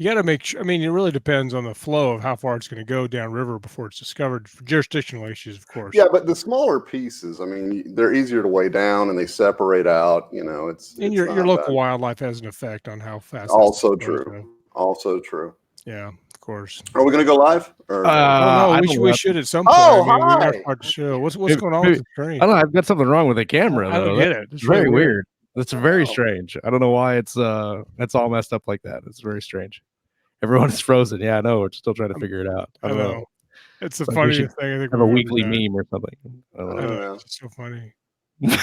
You got to make sure. I mean, it really depends on the flow of how far it's going to go downriver before it's discovered. For jurisdictional issues, of course. Yeah, but the smaller pieces, I mean, they're easier to weigh down and they separate out. It's your not local bad. wildlife has an effect on how fast. Also true. Also true. Yeah, of course. Are we going to go live? Or... no, we should at some point. Oh, I mean, hi. we got to start the show. What's going on with the screen? I don't know. I've got something wrong with the camera. I don't get it. It's very weird. It's very strange. I don't know why it's all messed up like that. It's very strange. Everyone is frozen. Yeah, I know. We're still trying to figure it out. I don't know. It's the funniest thing. I think have a weekly meme or something. I don't know. It's so funny. I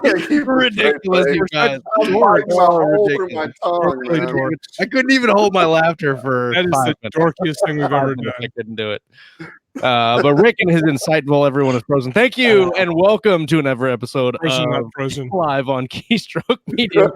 can't keep ridiculous, you guys. I couldn't even hold my laughter for that is the dorkiest thing we've ever done. I couldn't do it. But Rick and his insightful everyone is frozen. Thank you and welcome to another episode of Frozen live on Keystroke Media.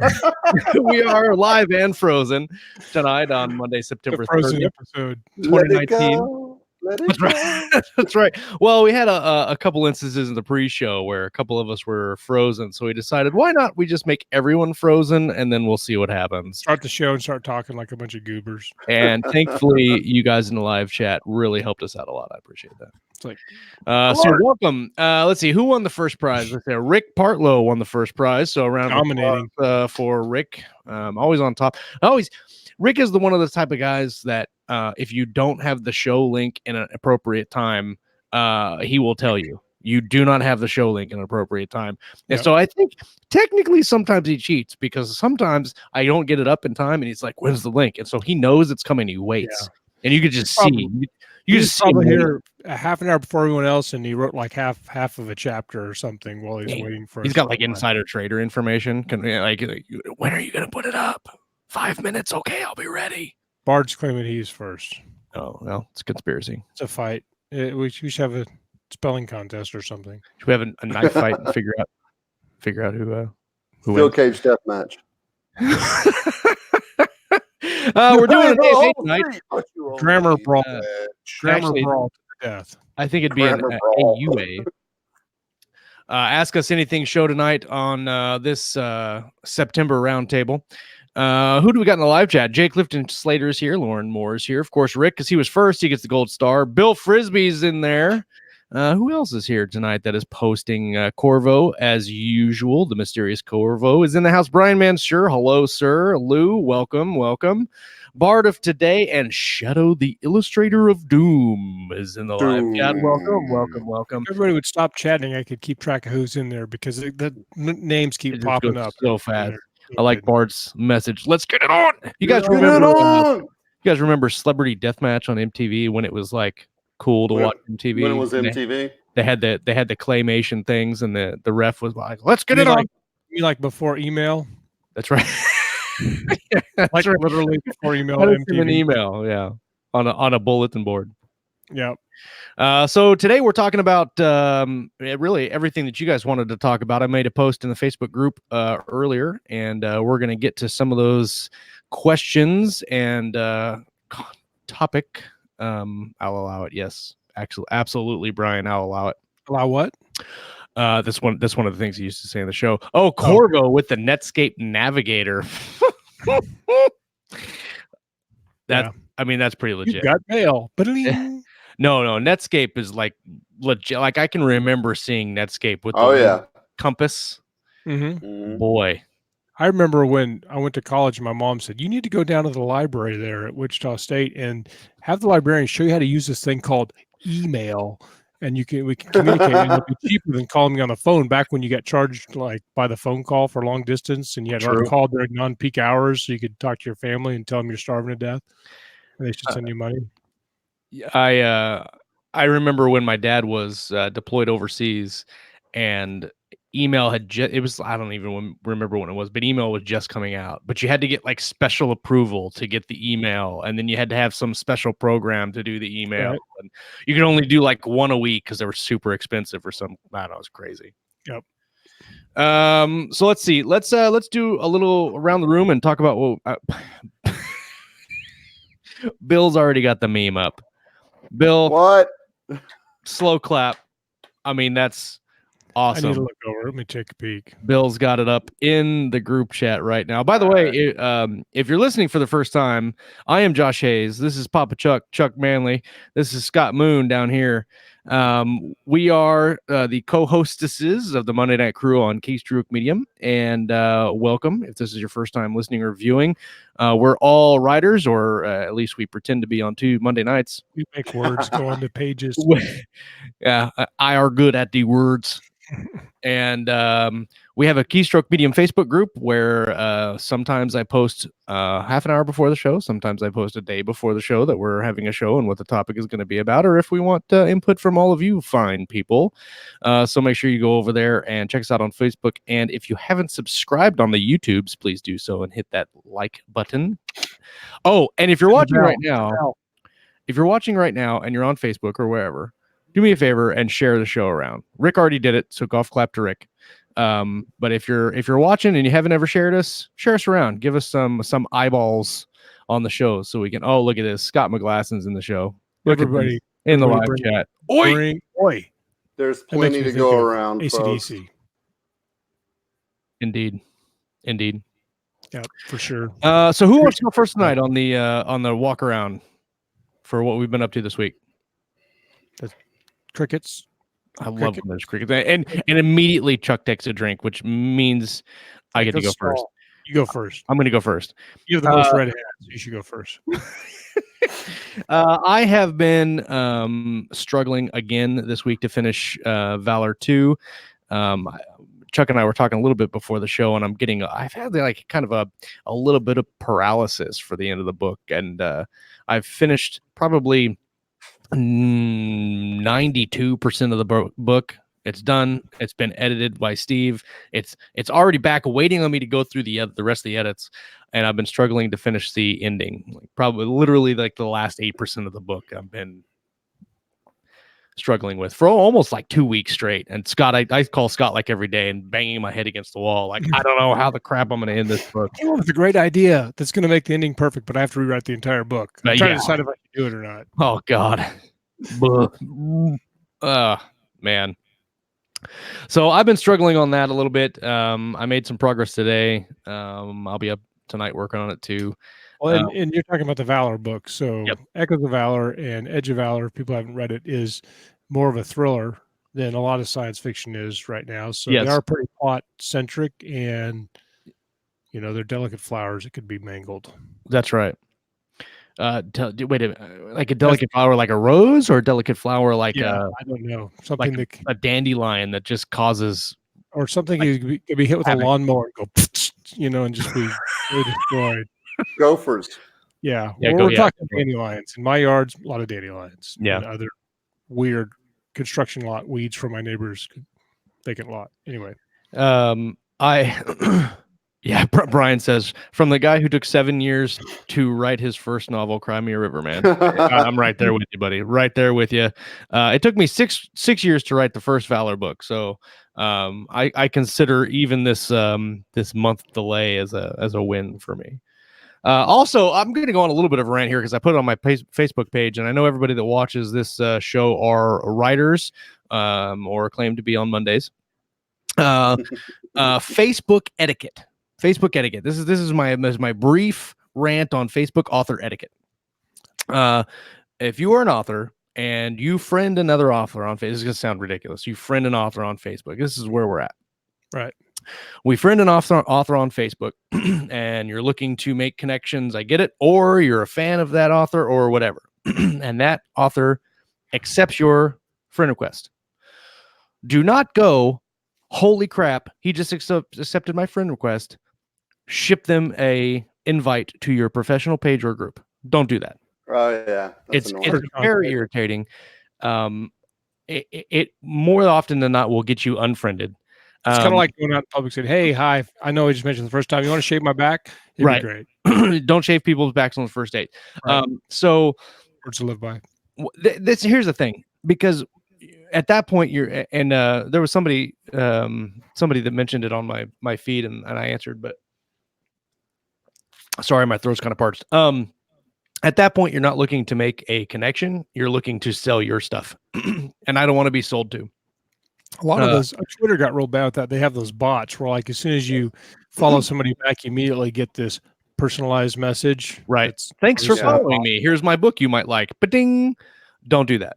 We are live and frozen tonight on Monday, September 30th, episode 2019. That's right. That's right. Well, we had a couple instances in the pre-show where a couple of us were frozen, so we decided why not we just make everyone frozen and then we'll see what happens. Start the show and start talking like a bunch of goobers. And thankfully, you guys in the live chat really helped us out a lot. I appreciate that. It's like, so welcome. Let's see who won the first prize. Let's say Rick Partlow won the first prize. So around dominating for Rick. Always on top. Rick is one of the type of guys that if you don't have the show link in an appropriate time, he will tell you. You do not have the show link in an appropriate time. And so I think technically sometimes he cheats because sometimes I don't get it up in time and he's like, when's the link? And so he knows it's coming. He waits. And you could just see. You just probably here a half an hour before everyone else, and he wrote like half of a chapter or something while he's waiting for. He's got like insider trader information. Like, when are you going to put it up? 5 minutes, okay, I'll be ready. Bard's claiming he's first. Oh, well, it's a conspiracy. It's a fight. We should have a spelling contest or something. Should we have a knife fight and figure out who Steel cage death match. We're doing a tonight. Grammar brawl. Grammar brawl to death. I think it'd be an AUA. Ask Us Anything show tonight on this September Roundtable. Who do we got in the live chat? Jake Clifton Slater is here. Lauren Moore is here. Of course, Rick, because he was first, he gets the gold star. Bill Frisbee's in there. Who else is here tonight that is posting? Corvo, as usual. The mysterious Corvo is in the house. Brian Mansure, hello, sir. Lou, welcome. Bard of Today and Shadow, the Illustrator of Doom, is in the live chat. Welcome. If everybody would stop chatting, I could keep track of who's in there because the names keep popping up so fast. I like Bard's message. Let's get it on. You guys remember Celebrity Deathmatch on MTV when it was like cool to watch MTV? When it was MTV, they had the claymation things, and the ref was like, "Let's get it on." You like before email? That's right. Like literally before email. An email, yeah, on a bulletin board. Yeah. So today we're talking about really everything that you guys wanted to talk about. I made a post in the Facebook group earlier, and we're going to get to some of those questions and topic. I'll allow it. Yes, actually, absolutely, Brian. I'll allow it. Allow what? That's one of the things he used to say in the show. Oh, Corvo with the Netscape Navigator. I mean, that's pretty legit. You got mail. No, Netscape is like legit. Like I can remember seeing Netscape with the compass. Mm-hmm. Boy, I remember when I went to college, my mom said, you need to go down to the library there at Wichita State and have the librarian show you how to use this thing called email. And we can communicate, and it'll be cheaper than calling me on the phone back when you got charged like by the phone call for long distance, and you had to call during non-peak hours so you could talk to your family and tell them you're starving to death, and they should send you money. I remember when my dad was deployed overseas, and email had it was I don't even remember when it was, but email was just coming out. But you had to get like special approval to get the email, and then you had to have some special program to do the email. Right. And you could only do like one a week because they were super expensive or some. I don't know, it was crazy. Yep. So let's see. Let's do a little around the room and talk about Bill's already got the meme up. Bill, what? Slow clap. I mean, that's I need to Awesome. look over. Let me take a peek. Bill's got it up in the group chat right now. By the way, if you're listening for the first time, I am Josh Hayes. This is Papa Chuck Manley. This is Scott Moon down here. We are the co-hostesses of the Monday Night Crew on Keystroke Medium, and welcome if this is your first time listening or viewing. We're all writers, or at least we pretend to be on two Monday nights. We make words go on the pages. Yeah, I are good at the words. And we have a Keystroke Medium Facebook group where sometimes I post half an hour before the show. Sometimes I post a day before the show that we're having a show and what the topic is going to be about, or if we want input from all of you fine people. So make sure you go over there and check us out on Facebook. And if you haven't subscribed on the YouTubes, please do so and hit that like button. Oh, and if you're watching right now, and you're on Facebook or wherever, do me a favor and share the show around. Rick already did it, so golf clap to Rick. But if you're watching and you haven't ever shared us, share us around. Give us some eyeballs on the show so we can. Oh, look at this! Scott McGlasson's in the show. Look Everybody at this, in the live bring, chat. Oi! There's That makes plenty me to think go of around, folks. AC/DC. Indeed. Yeah, for sure. So who wants to go first tonight on the walk around for what we've been up to this week? Crickets. I love when there's crickets, and immediately Chuck takes a drink, which means I get to go first. You go first. I'm going to go first. You have the most red hats. You should go first. I have been struggling again this week to finish Valor 2. Chuck and I were talking a little bit before the show, and I've had like kind of a little bit of paralysis for the end of the book, and I've finished probably 92% of the book. It's done. It's been edited by Steve. It's already back waiting on me to go through the rest of the edits, and I've been struggling to finish the ending. Like probably literally like the last 8% of the book I've been struggling with for almost like 2 weeks straight. And Scott, I call Scott like every day and banging my head against the wall. Like, I don't know how the crap I'm going to end this book. It's a great idea that's going to make the ending perfect, but I have to rewrite the entire book. I'm trying to decide if I can do it or not. Oh God. Man. So I've been struggling on that a little bit. I made some progress today. I'll be up tonight working on it too. Well, and you're talking about the Valor book. So Yep. Echoes of Valor and Edge of Valor, if people haven't read it, is more of a thriller than a lot of science fiction is right now. So Yes. They are pretty plot centric, and they're delicate flowers that could be mangled. That's right. Wait a minute, like a delicate flower, like a rose, or a delicate flower, like I don't know, something like a dandelion that just causes, or something you could be hit with a lawnmower and go, and just be destroyed. Gophers. Yeah, we're talking dandelions. In my yards, a lot of dandelions. Yeah, and other weird construction lot weeds from my neighbor's vacant lot. Anyway, yeah, Brian says, from the guy who took 7 years to write his first novel, Cry Me a River, man. I'm right there with you, buddy. Right there with you. It took me six years to write the first Valor book, so I consider even this month delay as a win for me. Also, I'm going to go on a little bit of a rant here because I put it on my Facebook page, and I know everybody that watches this show are writers or claim to be on Mondays. Facebook etiquette. This is my brief rant on Facebook author etiquette. If you are an author and you friend another author on Facebook, this is going to sound ridiculous. You friend an author on Facebook. This is where we're at. Right. We friend an author on Facebook and you're looking to make connections. I get it. Or you're a fan of that author or whatever. And that author accepts your friend request. Do not go, holy crap, he just accepted my friend request. Ship them a invite to your professional page or group. Don't do that. Oh yeah, it's very irritating. It more often than not will get you unfriended. It's kind of like going out in public saying, "Hey, hi, I know I just mentioned the first time. You want to shave my back?" It'd right. be great. Don't shave people's backs on the first date. Right. So words to live by. Here's the thing, because at that point you're, and there was somebody that mentioned it on my feed, and I answered, but sorry, my throat's kind of parched. At that point, you're not looking to make a connection. You're looking to sell your stuff. And I don't want to be sold to. A lot of those Twitter got real bad with that. They have those bots where, like, as soon as you follow somebody back, you immediately get this personalized message. Right. That's Thanks for Yeah. following me. Here's my book you might like. Ba-ding. Don't do that.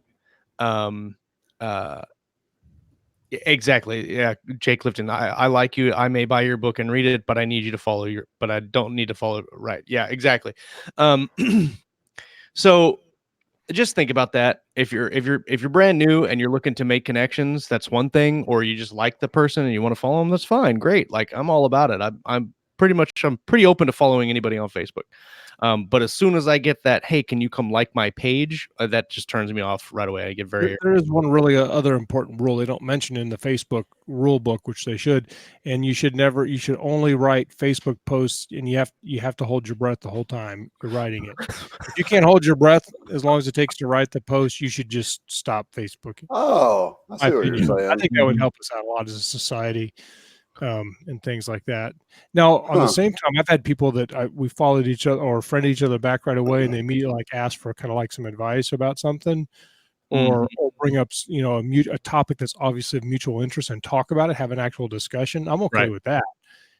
Exactly. Yeah, Jay Clifton. I like you. I may buy your book and read it, but I need you to follow but I don't need to follow. Right. Yeah, exactly. So just think about that. If you're brand new and you're looking to make connections, that's one thing. Or you just like the person and you want to follow them, that's fine. Great. Like, I'm all about it. I'm pretty open to following anybody on Facebook. But as soon as I get that, hey, can you come like my page? That just turns me off right away. I get very There is one really other important rule they don't mention in the Facebook rule book, which they should, and you should only write Facebook posts, and you have to hold your breath the whole time you're writing it. If you can't hold your breath as long as it takes to write the post, you should just stop Facebooking. Oh, I see My what you're opinion. I saying. think that would help us out a lot as a society, and things like that. Now, on the same time, I've had people that we followed each other or friended each other back right away, and they immediately like ask for kind of like some advice about something, or bring up a topic that's obviously of mutual interest and talk about it, have an actual discussion. I'm okay Right. with that.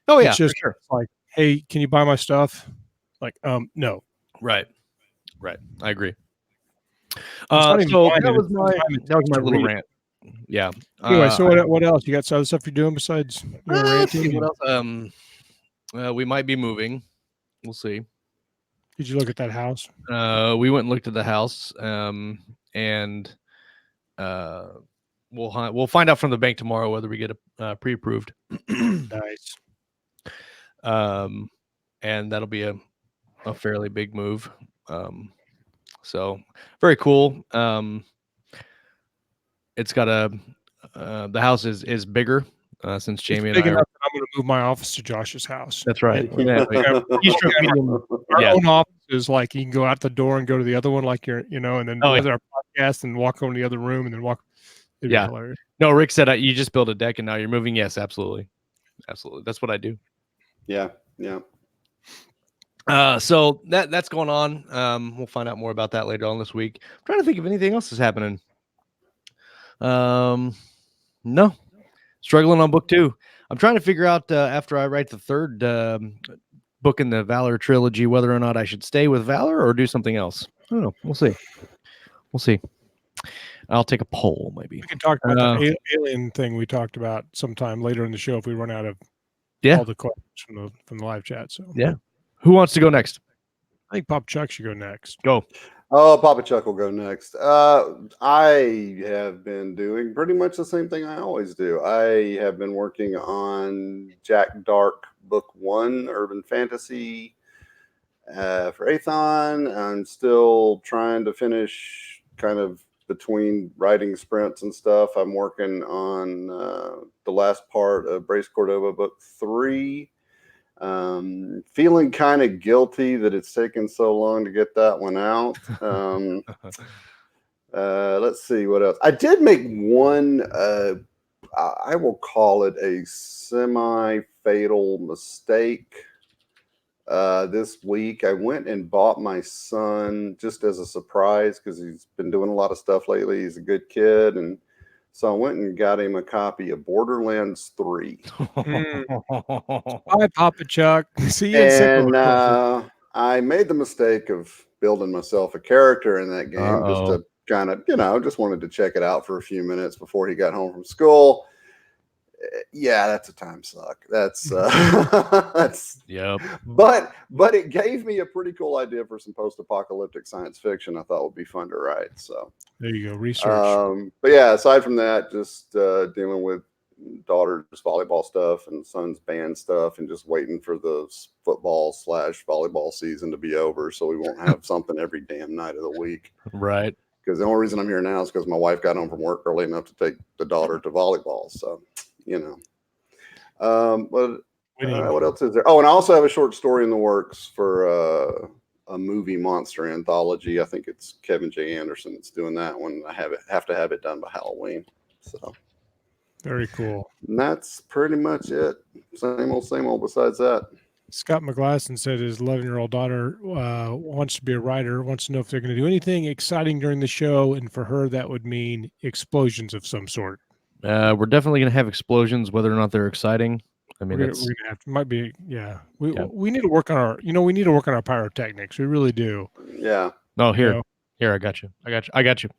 Oh yeah, It's just for sure. like, hey, can you buy my stuff? Like, no. Right. I agree. not even So buying that it, was it's my time it that was takes my to little read it. rant. Yeah. Anyway, so what else? You got some other stuff you're doing besides Let's see, ranting? what else? We might be moving. We'll see. Did you look at that house? We went and looked at the house, and we'll find out from the bank tomorrow whether we get a pre-approved. Nice. And that'll be a fairly big move. So very cool. It's got the house is bigger since Jamie It's and big I. enough that I'm going to move my office to Josh's house. That's right. Our own office is like you can go out the door and go to the other one, like and then Oh, with our podcast and walk over to the other room and then walk. It'd be hilarious. No, Rick said you just built a deck and now you're moving. Yes, absolutely. That's what I do. Yeah. So that's going on. We'll find out more about that later on this week. I'm trying to think if anything else is happening. No, struggling on book 2. I'm trying to figure out after I write the third book in the Valor trilogy whether or not I should stay with Valor or do something else. I don't know. We'll see. I'll take a poll maybe. We can talk about the alien thing we talked about sometime later in the show if we run out of all the questions from the live chat. So yeah, who wants to go next? I think Pop Chuck should go next. Go. Oh, Papa Chuck will go next. I have been doing pretty much the same thing I always do. I have been working on Jack Dark Book 1, Urban Fantasy, for Athon. I'm still trying to finish kind of between writing sprints and stuff. I'm working on the last part of Brace Cordova Book 3. Feeling kind of guilty that it's taken so long to get that one out. Let's see what else. I did make one, I will call it a semi-fatal mistake. This week, I went and bought my son just as a surprise because he's been doing a lot of stuff lately. He's a good kid. And so I went and got him a copy of Borderlands 3. Hi, Papa Chuck. See you and I made the mistake of building myself a character in that game just to kind of, just wanted to check it out for a few minutes before he got home from school. Yeah, that's a time suck. That's yep. But it gave me a pretty cool idea for some post-apocalyptic science fiction I thought would be fun to write. So there you go, research. But yeah, aside from that, just dealing with daughter's volleyball stuff and son's band stuff, and just waiting for the football/volleyball season to be over, so we won't have something every damn night of the week. Right. Because the only reason I'm here now is because my wife got home from work early enough to take the daughter to volleyball. So, what else is there? Oh, and I also have a short story in the works for a movie monster anthology. I think it's Kevin J. Anderson that's doing that one. I have to have it done by Halloween. So very cool. And that's pretty much it. Same old besides that. Scott McGlasson said his 11-year-old daughter wants to be a writer, wants to know if they're going to do anything exciting during the show. And for her, that would mean explosions of some sort. We're definitely gonna have explosions, whether or not they're exciting. I mean, We're it's gonna have to, might be, yeah. Yeah. We need to work on our, we need to work on our pyrotechnics. We really do. Yeah. oh You here, know, here I got you. I got you.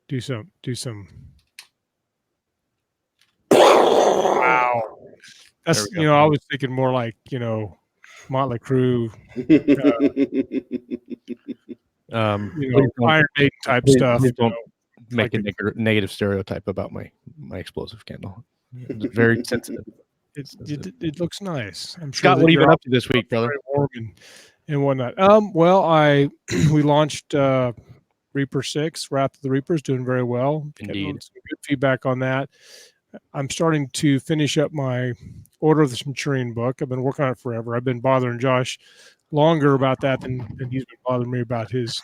do some. Wow. That's, There we go. I was thinking more like, Motley Crue, Please don't, Iron Maiden type stuff. please don't make like a negative stereotype about my explosive candle. It's very sensitive. It looks nice. I'm sure Scott, that what have you you're been up to this week, brother? very warm and whatnot. Well, we launched Reaper 6, Wrath of the Reapers, doing very well. Getting Indeed. some good feedback on that. I'm starting to finish up my Order of the Centurion book. I've been working on it forever. I've been bothering Josh longer about that than he's been bothering me about his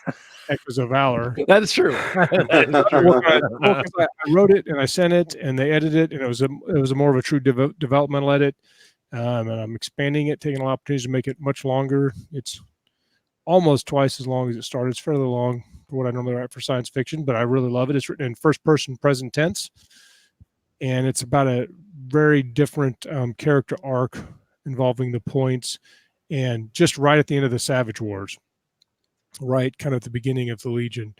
Echoes of Valor. That is true. That is true. Well, 'cause I wrote it and I sent it and they edited it, and it was a more of a true developmental edit. And I'm expanding it, taking a lot of opportunities to make it much longer. It's almost twice as long as it started. It's fairly long for what I normally write for science fiction, but I really love it. It's written in first person present tense, and it's about a very different character arc involving the points, and just right at the end of the Savage Wars, right kind of at the beginning of the Legion,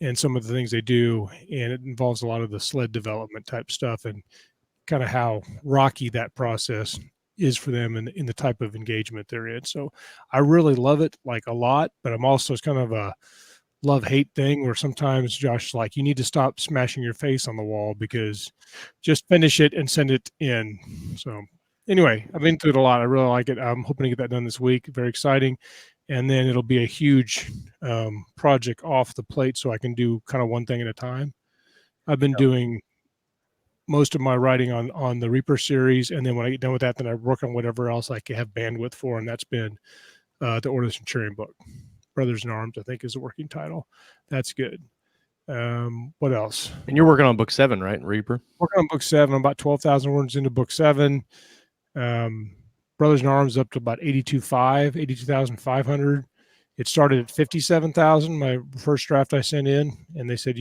and some of the things they do, and it involves a lot of the sled development type stuff, and kind of how rocky that process is for them in the type of engagement they're in. So I really love it, like, a lot, but I'm also, it's kind of a love-hate thing where sometimes Josh is like, you need to stop smashing your face on the wall, because just finish it and send it in. So anyway, I've been through it a lot. I really like it. I'm hoping to get that done this week. Very exciting. And then it'll be a huge project off the plate, so I can do kind of one thing at a time. I've been doing most of my writing on the Reaper series, and then when I get done with that, then I work on whatever else I can have bandwidth for, and that's been the Order of the Centurion book. Brothers in Arms, I think, is the working title. That's good. What else? And you're working on book 7, right, Reaper? Working on book 7. I'm about 12,000 words into book 7. Brothers in Arms up to about 82,500. It started at 57,000, my first draft I sent in, and they said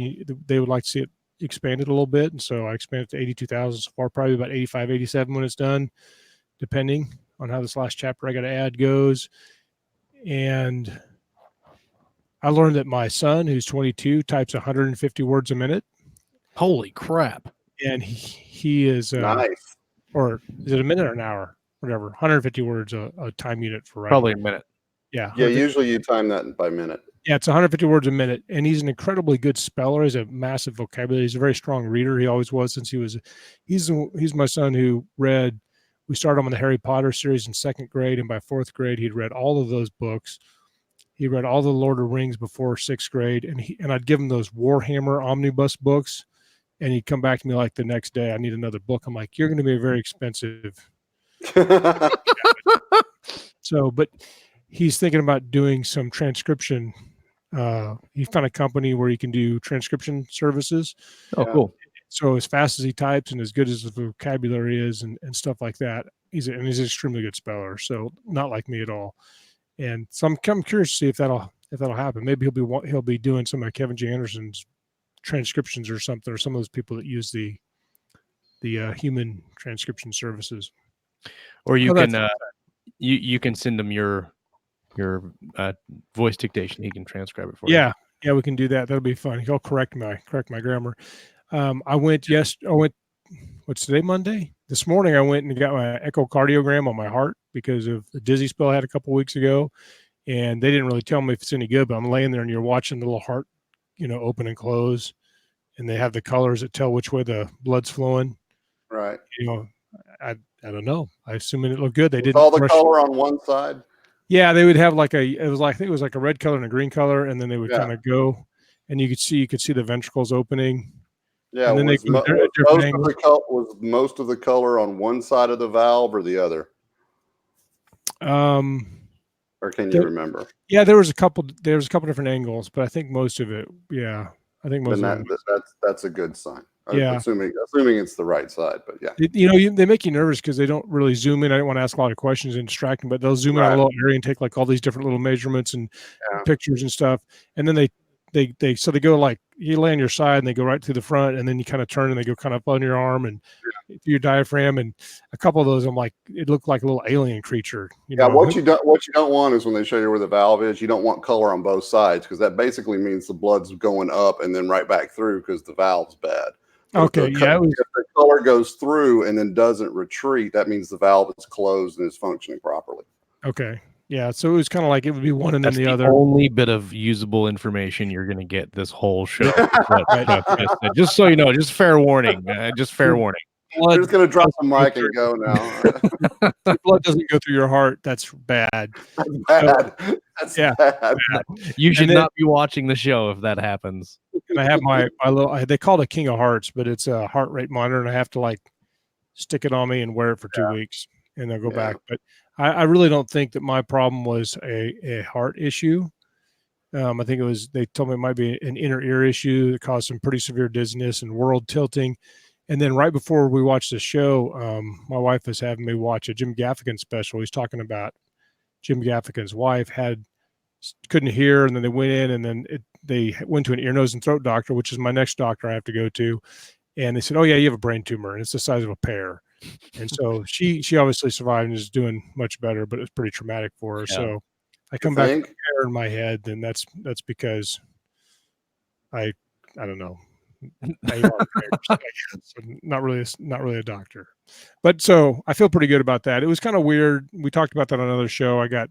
they would like to see it expanded a little bit, and so I expanded to 82,000 so far, probably about 85, 87 when it's done, depending on how this last chapter I got to add goes. And I learned that my son, who's 22, types 150 words a minute. Holy crap. And he is Nice. Or is it a minute or an hour? Whatever. 150 words a time unit for writing. Probably a minute. Yeah. Yeah, usually you time that by minute. Yeah, it's 150 words a minute, and he's an incredibly good speller. He's a massive vocabulary. He's a very strong reader. He always was since he was. He's my son who read. We started him on the Harry Potter series in 2nd grade, and by 4th grade, he'd read all of those books. He read all the Lord of the Rings before 6th grade, and I'd give him those Warhammer omnibus books, and he'd come back to me like the next day, I need another book. I'm like, you're going to be very expensive. So, but he's thinking about doing some transcription. He found a company where he can do transcription services. Oh, cool. So as fast as he types and as good as the vocabulary is and stuff like that, he's an extremely good speller. So not like me at all. And so I'm curious to see if that'll happen. Maybe he'll be doing some of Kevin J. Anderson's transcriptions or something, or some of those people that use the human transcription services. Or you can you can send him your voice dictation. He can transcribe it for you. Yeah, we can do that. That'll be fun. He'll correct my grammar. I went what's today, Monday? This morning I went and got my echocardiogram on my heart because of the dizzy spell I had a couple weeks ago, and they didn't really tell me if it's any good, but I'm laying there and you're watching the little heart, open and close, and they have the colors that tell which way the blood's flowing. Right. I don't know. I assume it looked good. They didn't all the color on one side. Yeah, they would have I think it was like a red color and a green color, and then they would kind of go, and you could see the ventricles opening. Yeah, and then was most of the color on one side of the valve or the other? Or can you remember? Yeah, there was a couple different angles, but I think most of it, I think most of it. That's a good sign. Yeah, assuming it's the right side, but yeah. They make you nervous because they don't really zoom in. I don't want to ask a lot of questions and distract them, but they'll zoom in on a little area and take all these different little measurements and pictures and stuff, and then they go you lay on your side and they go right through the front, and then you kind of turn and they go kind of up on your arm and through your diaphragm. And a couple of those, I'm like, it looked like a little alien creature. Yeah, what you don't want is when they show you where the valve is, you don't want color on both sides, because that basically means the blood's going up and then right back through because the valve's bad. But Okay, if yeah, if the color goes through and then doesn't retreat, that means the valve is closed and is functioning properly. okay, yeah. So it was kind of like it would be one and That's then the the other. only bit of usable information you're going to get this whole show. Right. Just so you know, just fair warning. Just fair warning. We're just going to drop the mic and go now. Your blood doesn't go through your heart. That's bad. That's bad. That's yeah. bad. You should not be watching the show if that happens. And I have my little, they call it a King of Hearts, but it's a heart rate monitor, and I have to like stick it on me and wear it for 2 weeks, and then go back. But I really don't think that my problem was a heart issue. I think it was, they told me it might be an inner ear issue that caused some pretty severe dizziness and world tilting. And then right before we watched the show, my wife was having me watch a Jim Gaffigan special. He's talking about Jim Gaffigan's wife couldn't hear, and then they went in, and then they went to an ear, nose, and throat doctor, which is my next doctor I have to go to. And they said, "Oh yeah, you have a brain tumor, and it's the size of a pear." And so she obviously survived and is doing much better, but it was pretty traumatic for her. Yeah. So I come back with a pear in my head, then that's because I don't know. Not really a doctor, but so I feel pretty good about that. It was kind of weird. We talked about that on another show. I got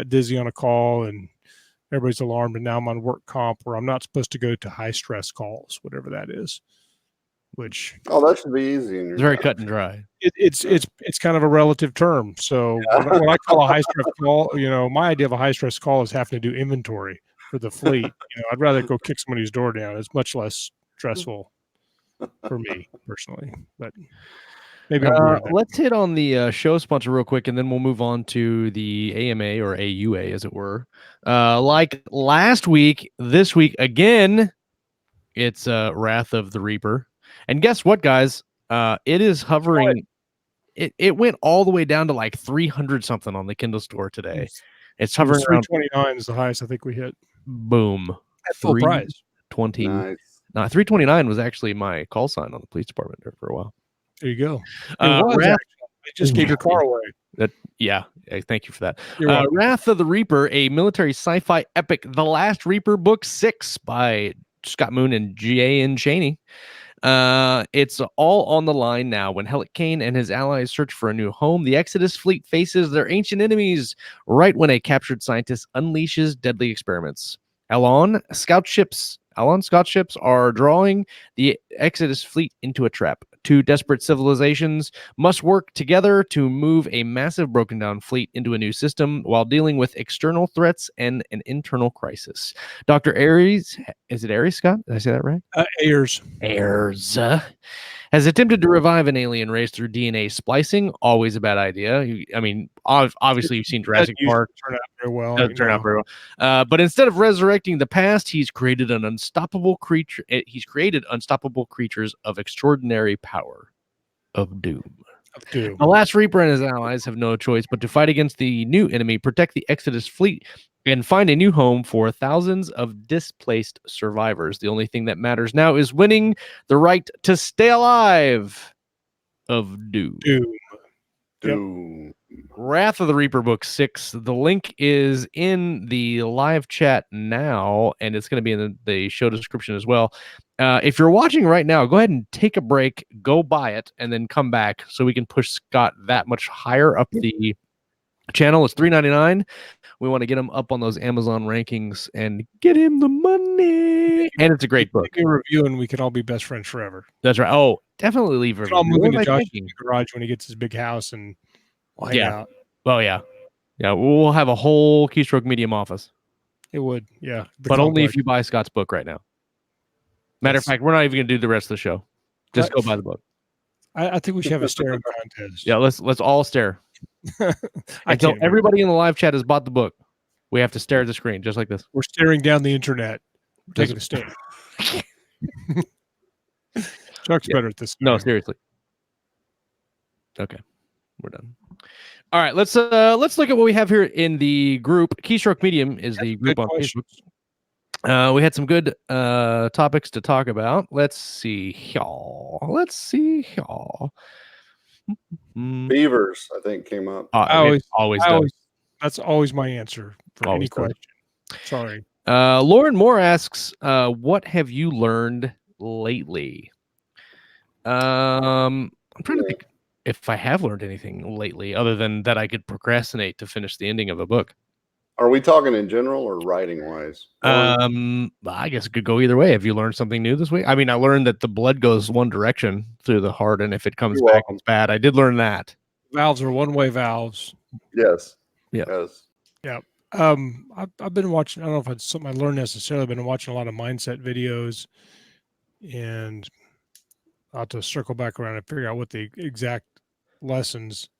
dizzy on a call, and everybody's alarmed. And now I'm on work comp where I'm not supposed to go to high stress calls, whatever that is. Which that should be easy. It's very cut and dry. It's kind of a relative term. So when I call a high stress call, my idea of a high stress call is having to do inventory for the fleet. I'd rather go kick somebody's door down. It's much less stressful for me personally, but maybe let's hit on the show sponsor real quick, and then we'll move on to the AMA or AUA, as it were. Like last week, this week again, it's Wrath of the Reaper, and guess what, guys? It is hovering. It went all the way down to like 300 something on the Kindle store today. It's hovering around 329 is the highest I think we hit. Boom, at full price. 20. Nice. 329 was actually my call sign on the police department there for a while. There you go. Wrath, they just gave your car away. Thank you for that. Wrath of the Reaper, a military sci-fi epic, The Last Reaper, Book 6 by Scott Moon and G.A.N. Chaney. It's all on the line now. When Helic Kane and his allies search for a new home, the Exodus fleet faces their ancient enemies right when a captured scientist unleashes deadly experiments. Alon scout ships are drawing the Exodus fleet into a trap. Two desperate civilizations must work together to move a massive broken down fleet into a new system while dealing with external threats and an internal crisis. Dr. Ayres, is it Ayres, Scott? Did I say that right? Ayres. Has attempted to revive an alien race through DNA splicing. Always a bad idea. I mean, obviously you've seen Jurassic Park. Turn out very well. Doesn't turn out very well. But instead of resurrecting the past, he's created an unstoppable creature. He's created unstoppable creatures of extraordinary power, of doom. The Last Reaper and his allies have no choice but to fight against the new enemy, protect the Exodus fleet, and find a new home for thousands of displaced survivors. The only thing that matters now is winning the right to stay alive. Of doom. Doom. Wrath of the Reaper, Book 6. The link is in the live chat now, and it's going to be in the show description as well. If you're watching right now, go ahead and take a break, go buy it, and then come back so we can push Scott that much higher up the channel. It's $3.99. We want to get him up on those Amazon rankings and get him the money. And it's a great book. Make a review, and we can all be best friends forever. That's right. Oh, definitely leave a review. I'll move into Josh's garage when he gets his big house, and we'll hang out. Oh, yeah. Yeah, we'll have a whole Keystroke Medium office. It would, yeah. But only if you buy Scott's book right now. Matter of fact, we're not even going to do the rest of the show. Just go buy the book. I think we should have a staring contest. Yeah, let's all stare. Until everybody in the live chat has bought the book, we have to stare at the screen just like this. We're staring down the internet. We're taking a stare. Chuck's better at this. No, seriously. Okay, we're done. All right, let's look at what we have here in the group. Keystroke Medium is the group on Facebook. We had some good topics to talk about. Let's see, y'all. Beavers, I think, came up. I It always, always does. that's always my answer for any Always does. question. Sorry. Lauren Moore asks, what have you learned lately? I'm trying to think if I have learned anything lately other than that I could procrastinate to finish the ending of a book. Are we talking in general or writing wise? I guess it could go either way. Have you learned something new this week? I mean, I learned that the blood goes one direction through the heart, and if it comes You're back, welcome. it's bad. I did learn that. Valves are one-way valves. Yes. Yeah. Yes. Yeah. I've been watching, I don't know if it's something I learned necessarily, I've been watching a lot of mindset videos, and I'll have to circle back around and figure out what the exact lessons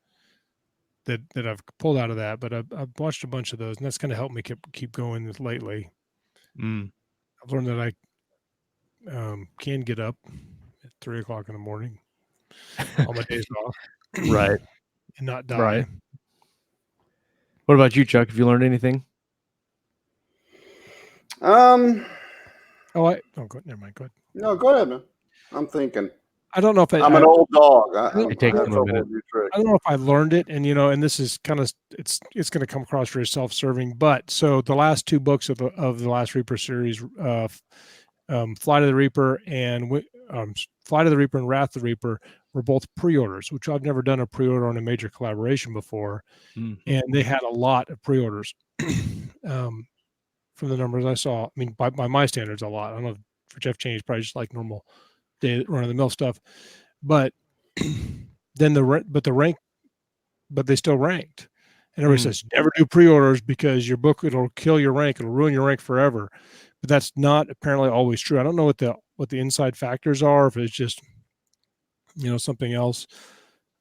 that I've pulled out of that. But I've watched a bunch of those, and that's kind of helped me keep going lately. Mm. I've learned that I can get up at 3:00 in the morning on my days off, Right. and not die. Right. What about you, Chuck? Have you learned anything? Oh, never mind. Go ahead. no, go ahead, man. I'm thinking. I don't know if I'm an old dog. It takes I have them a trouble minute. with new tricks. I don't know if I learned it, and and this is kind of it's going to come across very self-serving. But so the last two books of the Last Reaper series, Flight of the Reaper and Flight of the Reaper and Wrath of the Reaper were both pre-orders, which I've never done a pre-order on a major collaboration before, and they had a lot of pre-orders. From the numbers I saw, I mean, by my standards, a lot. I don't know, for Jeff Cheney's probably just like normal day run-of-the-mill stuff, but then but they still ranked, and everybody says never do pre-orders because your book, it'll kill your rank, it'll ruin your rank forever. But that's not apparently always true. I don't know what the inside factors are, if it's just something else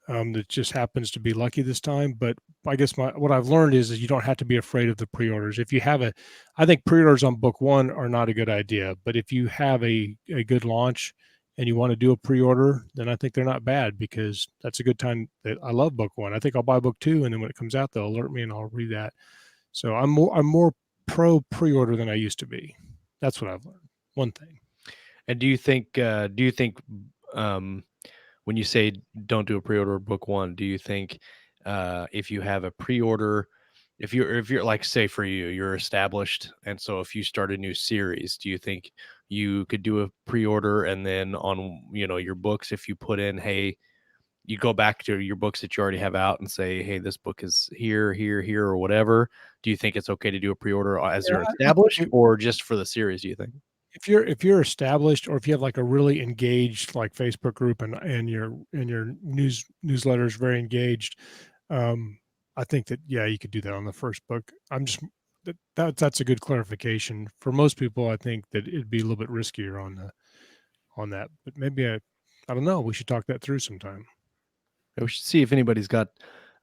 that just happens to be lucky this time. But I guess what I've learned is you don't have to be afraid of the pre-orders. If you have I think pre-orders on book one are not a good idea, but if you have a good launch and you want to do a pre-order, then I think they're not bad, because that's a good time. That I love book one. I think I'll buy book two, and then when it comes out, they'll alert me and I'll read that. So I'm more pro pre-order than I used to be. That's what I've learned. One thing. And do you think when you say don't do a pre-order of book one, do you think if you have a pre-order, if you're like, say for you're established, and so if you start a new series, do you think you could do a pre-order, and then on your books, if you put in, hey, you go back to your books that you already have out and say, hey, this book is here, or whatever, do you think it's okay to do a pre-order as you're established, or just for the series, do you think? If you're established, or if you have like a really engaged like Facebook group and your newsletter is very engaged, I think that you could do that on the first book. That's a good clarification. For most people, I think that it'd be a little bit riskier on that, but maybe I don't know. We should talk that through sometime. We should see if anybody's got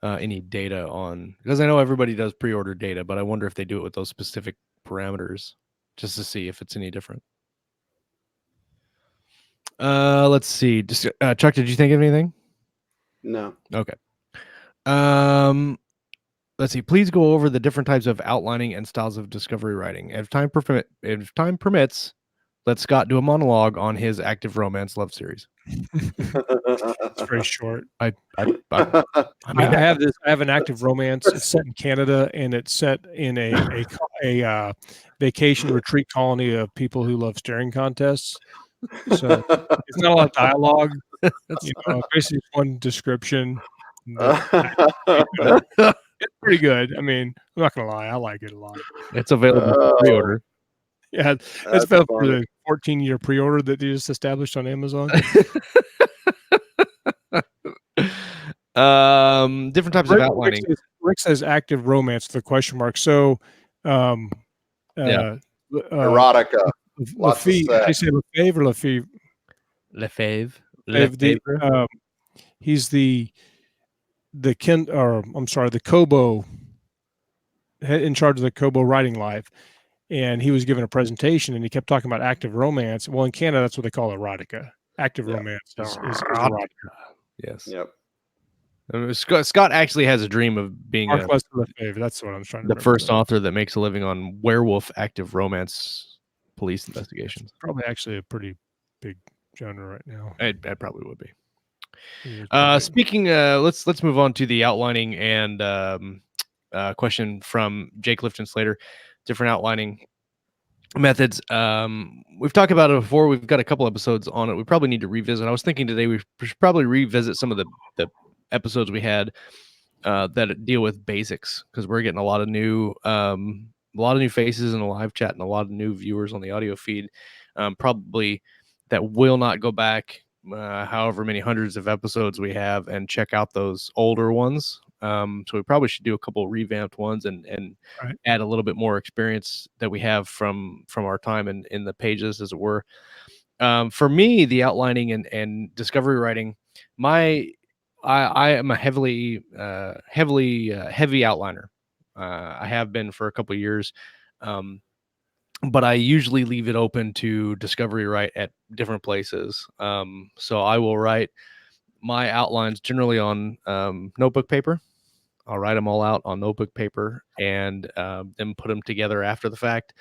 any data on, because I know everybody does pre-order data, but I wonder if they do it with those specific parameters, just to see if it's any different. Let's see. Just Chuck, did you think of anything? No. Okay. Let's see. Please go over the different types of outlining and styles of discovery writing. If time permits, let Scott do a monologue on his active romance love series. It's very short. I have an active romance. It's set in Canada, and it's set in a vacation retreat colony of people who love staring contests. So it's not a lot of dialogue. Basically one description. It's pretty good. I mean, I'm not gonna lie, I like it a lot. It's available for pre-order. Yeah, it's available for the 14-year pre-order that they just established on Amazon. Different types of outlining. Rick says active romance with a question mark. So, erotica. Lefebvre, how do you say Lefebvre or Lefebvre? Lefebvre. He's the Kobo in charge of the Kobo Writing Live, and he was given a presentation, and he kept talking about active romance. Well, in Canada, that's what they call erotica. Active romance is erotica. Yes. Yep. Scott actually has a dream of being Lefebvre. That's what I was trying to remember. The first author that makes a living on werewolf active romance police investigations. Probably actually a pretty big genre right now. It probably would be. It is Speaking, let's move on to the outlining and question from Jake Lifton Slater. Different outlining methods. We've talked about it before. We've got a couple episodes on it. We probably need to revisit. I was thinking today we should probably revisit some of the episodes we had that deal with basics, because we're getting a lot of new faces in the live chat and a lot of new viewers on the audio feed. Probably that will not go back however many hundreds of episodes we have and check out those older ones. So we probably should do a couple revamped ones and right. add a little bit more experience that we have from our time in the pages, as it were. For me, the outlining and discovery writing, I am a heavy outliner. I have been for a couple of years, but I usually leave it open to discovery write at different places. So I will write my outlines generally on notebook paper. I'll write them all out on notebook paper and then put them together after the fact.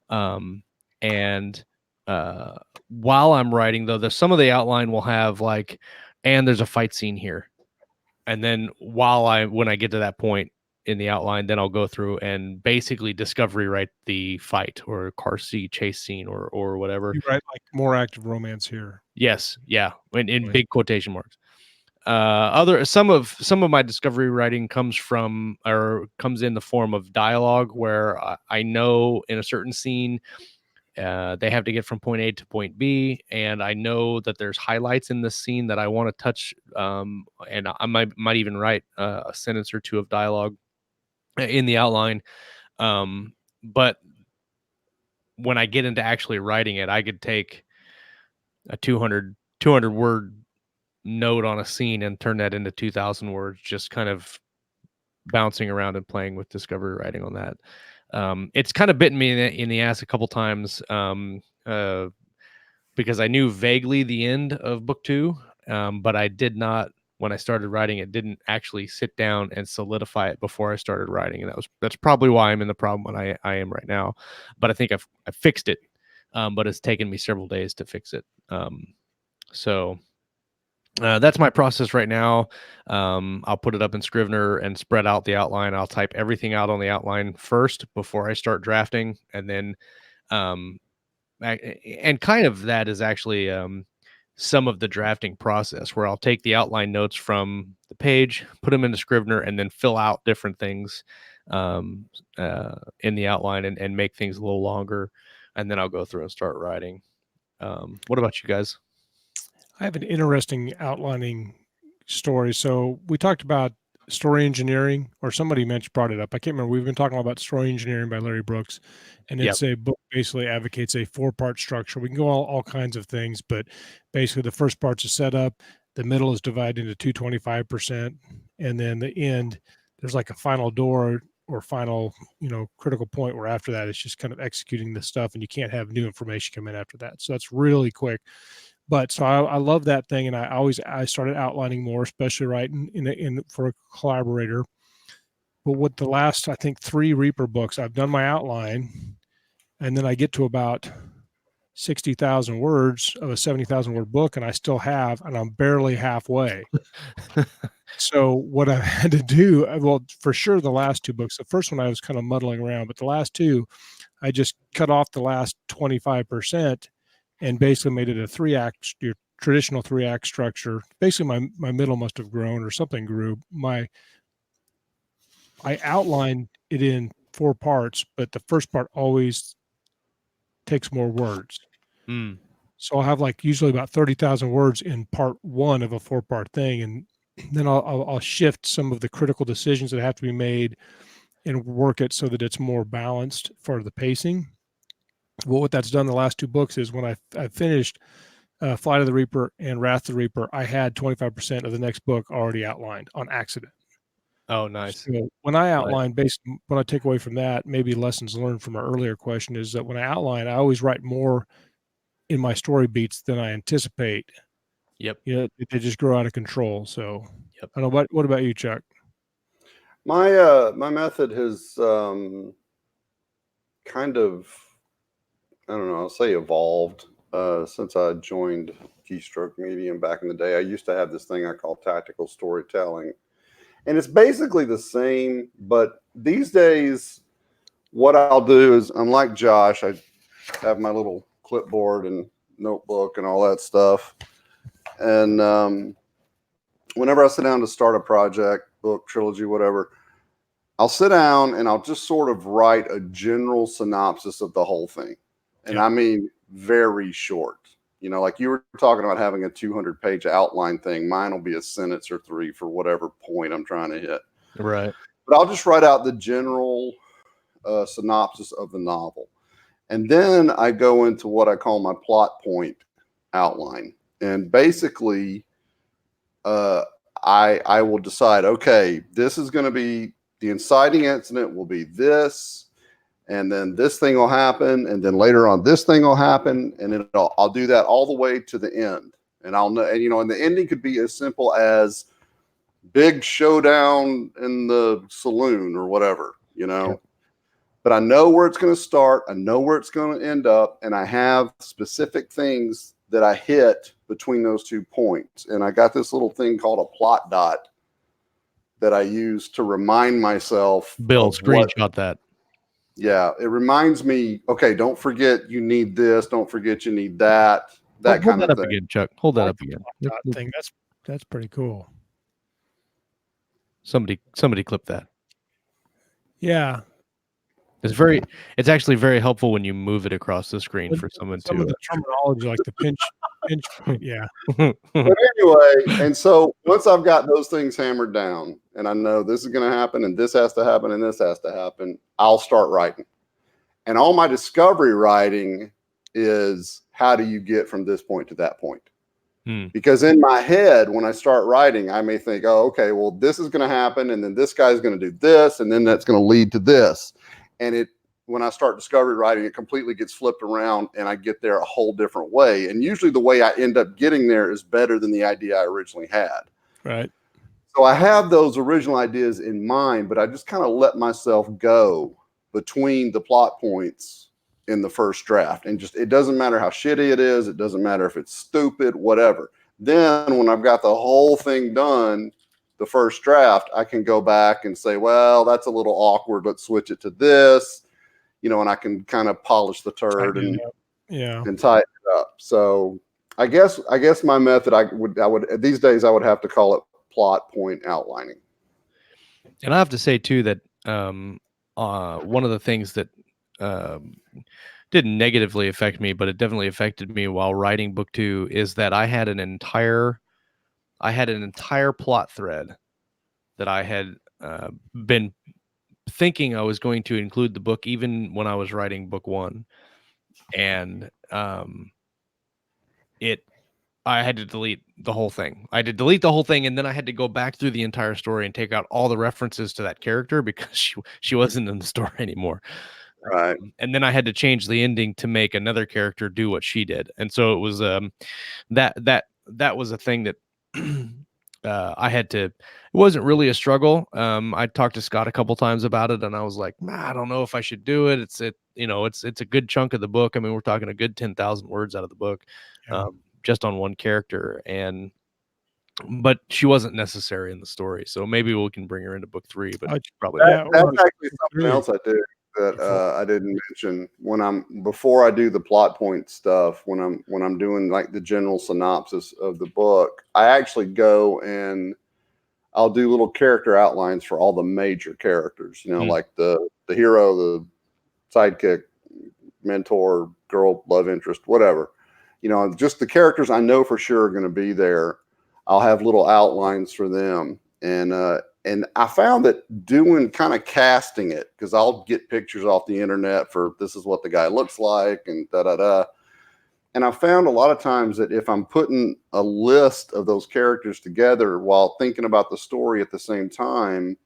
And while I'm writing, though, some of the outline will have like, and there's a fight scene here. And then when I get to that point in the outline, then I'll go through and basically discovery write the fight or car seat chase scene or whatever. You write like more active romance here. Yes. Yeah. In Right. big quotation marks. Some of my discovery writing comes in the form of dialogue, where I know in a certain scene they have to get from point A to point B, and I know that there's highlights in this scene that I want to touch, and I might even write a sentence or two of dialogue in the outline. But when I get into actually writing it, I could take a 200 word note on a scene and turn that into 2,000 words, just kind of bouncing around and playing with discovery writing on that. It's kind of bitten me in the ass a couple times because I knew vaguely the end of book 2, but I did not, when I started writing it, didn't actually sit down and solidify it before I started writing, and that's probably why I'm in the problem when I am right now. But I think I've fixed it, but it's taken me several days to fix it. So that's my process right now. I'll put it up in Scrivener and spread out the outline. I'll type everything out on the outline first before I start drafting, and then and kind of that is actually some of the drafting process, where I'll take the outline notes from the page, put them into Scrivener, and then fill out different things in the outline and make things a little longer, and then I'll go through and start writing. What about you guys? I have an interesting outlining story. So we talked about story engineering, or somebody brought it up. I can't remember. We've been talking about Story Engineering by Larry Brooks, and it's a book basically advocates a 4-part structure. We can go all kinds of things, but basically the first part's a setup, the middle is divided into 225%, and then the end, there's like a final door or final, critical point, where after that it's just kind of executing the stuff, and you can't have new information come in after that. So that's really quick. But so I love that thing, and I started outlining more, especially writing for a collaborator. But with the last, I think, 3 Reaper books, I've done my outline, and then I get to about 60,000 words of a 70,000 word book, and I'm barely halfway. So what I had to do, well, for sure, the last 2 books, the first one I was kind of muddling around, but the last 2, I just cut off the last 25%. And basically made it your traditional 3-act structure. Basically, my middle must have grown or something grew. I outlined it in 4 parts, but the first part always takes more words. So I'll have usually about 30,000 words in part 1 of a 4-part thing, and then I'll shift some of the critical decisions that have to be made and work it so that it's more balanced for the pacing. Well, what that's done the last 2 books is when I finished Flight of the Reaper and Wrath of the Reaper, I had 25% of the next book already outlined on accident. Oh, nice. So when I outline, what I take away from that, maybe lessons learned from our earlier question, is that when I outline, I always write more in my story beats than I anticipate. Yep. They just grow out of control. So I don't know. What about you, Chuck? My method has kind of I don't know, I'll say evolved since I joined Keystroke Medium back in the day. I used to have this thing I call tactical storytelling. And it's basically the same, but these days, what I'll do is, unlike Josh, I have my little clipboard and notebook and all that stuff. And whenever I sit down to start a project, book, trilogy, whatever, I'll sit down and I'll just sort of write a general synopsis of the whole thing. And I mean, very short. You know, like you were talking about having a 200-page outline thing. Mine will be a sentence or three for whatever point I'm trying to hit. Right. But I'll just write out the general synopsis of the novel. And then I go into what I call my plot point outline. And basically, I will decide, okay, this is going to be the inciting incident will be this, and then this thing will happen, and then later on this thing will happen, and then I'll do that all the way to the end. And I'll know, and you know, and the ending could be as simple as big showdown in the saloon or whatever, you know. Okay. But I know where it's going to start, I know where it's going to end up, and I have specific things that I hit between those 2 points. And I got this little thing called a plot dot that I use to remind myself. Bill, screenshot that. Yeah, it reminds me, okay, don't forget you need this, don't forget you need that, that Hold kind that of up thing. again, Chuck. Hold that up again. Thing. That's pretty cool. Somebody clip that. Yeah. It's actually very helpful when you move it across the screen for someone Some of the terminology, like the pinch point. Yeah. But anyway, and so once I've got those things hammered down and I know this is going to happen and this has to happen and this has to happen, I'll start writing. And all my discovery writing is how do you get from this point to that point? Because in my head, when I start writing, I may think, oh, okay, well, this is going to happen. And then this guy's going to do this. And then that's going to lead to this. And when I start discovery writing, it completely gets flipped around and I get there a whole different way. And usually the way I end up getting there is better than the idea I originally had. Right. So I have those original ideas in mind, but I just kind of let myself go between the plot points in the first draft. And just, it doesn't matter how shitty it is. It doesn't matter if it's stupid, whatever. Then when I've got the whole thing done, the first draft, I can go back and say, well, that's a little awkward. Let's switch it to this, you know, and I can kind of polish the turd and tighten it up. So I guess my method, I would these days I would have to call it plot point outlining. And I have to say too that one of the things that didn't negatively affect me, but it definitely affected me while writing book 2 is that I had an entire plot thread that I had been thinking I was going to include the book even when I was writing book 1. And I had to delete the whole thing. I had to delete the whole thing, and then I had to go back through the entire story and take out all the references to that character because she wasn't in the story anymore. Right. And then I had to change the ending to make another character do what she did. And so it was that was a thing that I had to. It wasn't really a struggle. I talked to Scott a couple times about it, and I was like, I don't know if I should do it. It's a good chunk of the book. I mean, we're talking a good 10,000 words out of the book. Yeah. Just on one character, but she wasn't necessary in the story, so maybe we can bring her into book 3. But probably that's actually something else I do that I didn't mention before I do the plot point stuff. When I'm doing like the general synopsis of the book, I actually go and I'll do little character outlines for all the major characters. You know, like the hero, the sidekick, mentor, girl, love interest, whatever. You know, just the characters I know for sure are going to be there. I'll have little outlines for them. And I found that doing kind of casting it, because I'll get pictures off the internet for this is what the guy looks like and da-da-da. And I found a lot of times that if I'm putting a list of those characters together while thinking about the story at the same time,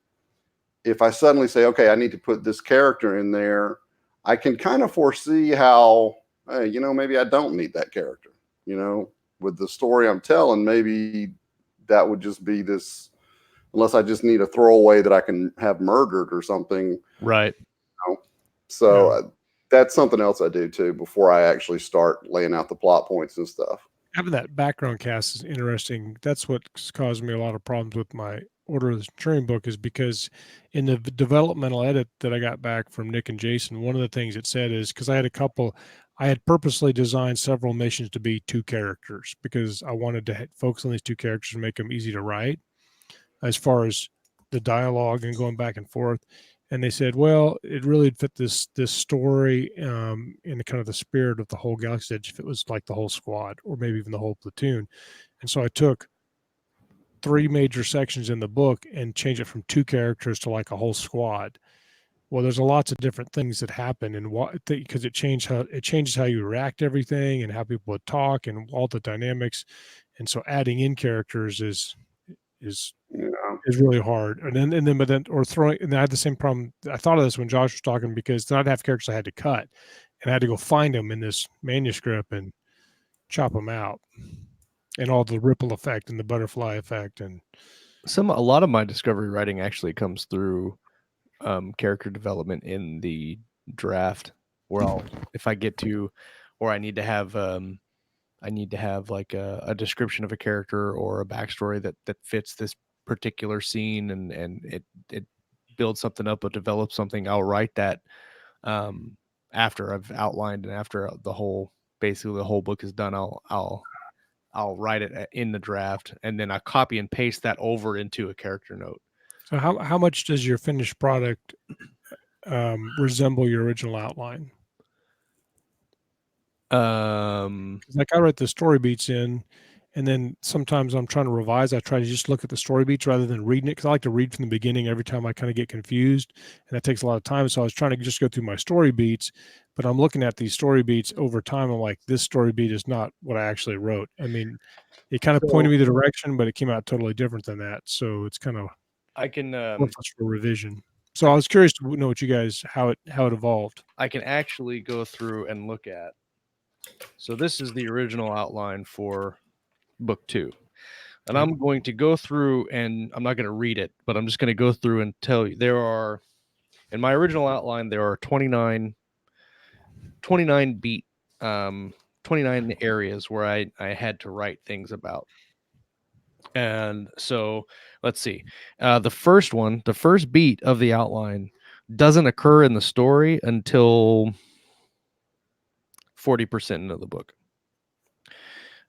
if I suddenly say, okay, I need to put this character in there, I can kind of foresee how, hey, you know, maybe I don't need that character, you know, with the story I'm telling, maybe that would just be this, unless I just need a throwaway that I can have murdered or something. Right. You know? So that's something else I do too before I actually start laying out the plot points and stuff. Having that background cast is interesting. That's what's caused me a lot of problems with my Order of the Centurion book, is because in the developmental edit that I got back from Nick and Jason, one of the things it said is, because I had purposely designed several missions to be 2 characters because I wanted to focus on these 2 characters and make them easy to write as far as the dialogue and going back and forth. And they said, well, it really fit this story in the kind of the spirit of the whole Galaxy Edge if it was like the whole squad or maybe even the whole platoon. And so I took 3 major sections in the book and changed it from 2 characters to like a whole squad. Well, there's lots of different things that happen, and what because it changes how you react to everything and how people would talk and all the dynamics. And so adding in characters is Yeah. is really hard. And I had the same problem. I thought of this when Josh was talking, because then I'd have characters I had to cut, and I had to go find them in this manuscript and chop them out, and all the ripple effect and the butterfly effect. And A lot of my discovery writing actually comes through character development in the draft, where if I get to, or I need to have like a description of a character or a backstory that fits this particular scene, and it builds something up or develops something. I'll write that after I've outlined and after basically the whole book is done. I'll write it in the draft, and then I copy and paste that over into a character note. so how much does your finished product resemble your original outline? Like I write the story beats in, and then sometimes I'm trying to revise. I try to just look at the story beats rather than reading it, because I like to read from the beginning every time I kind of get confused, and that takes a lot of time. So I was trying to just go through my story beats, but I'm looking at these story beats over time. I'm like, this story beat is not what I actually wrote. I mean, it kind of pointed me the direction, but it came out totally different than that. So it's kind of I can worthless for revision. So I was curious to know what you guys how it evolved. I can actually go through and look at. So this is the original outline for book 2. And I'm going to go through, and I'm not going to read it, but I'm just going to go through and tell you in my original outline, there are 29 beat, 29 areas where I had to write things about. And so let's see. The first beat of the outline doesn't occur in the story until 40% into the book.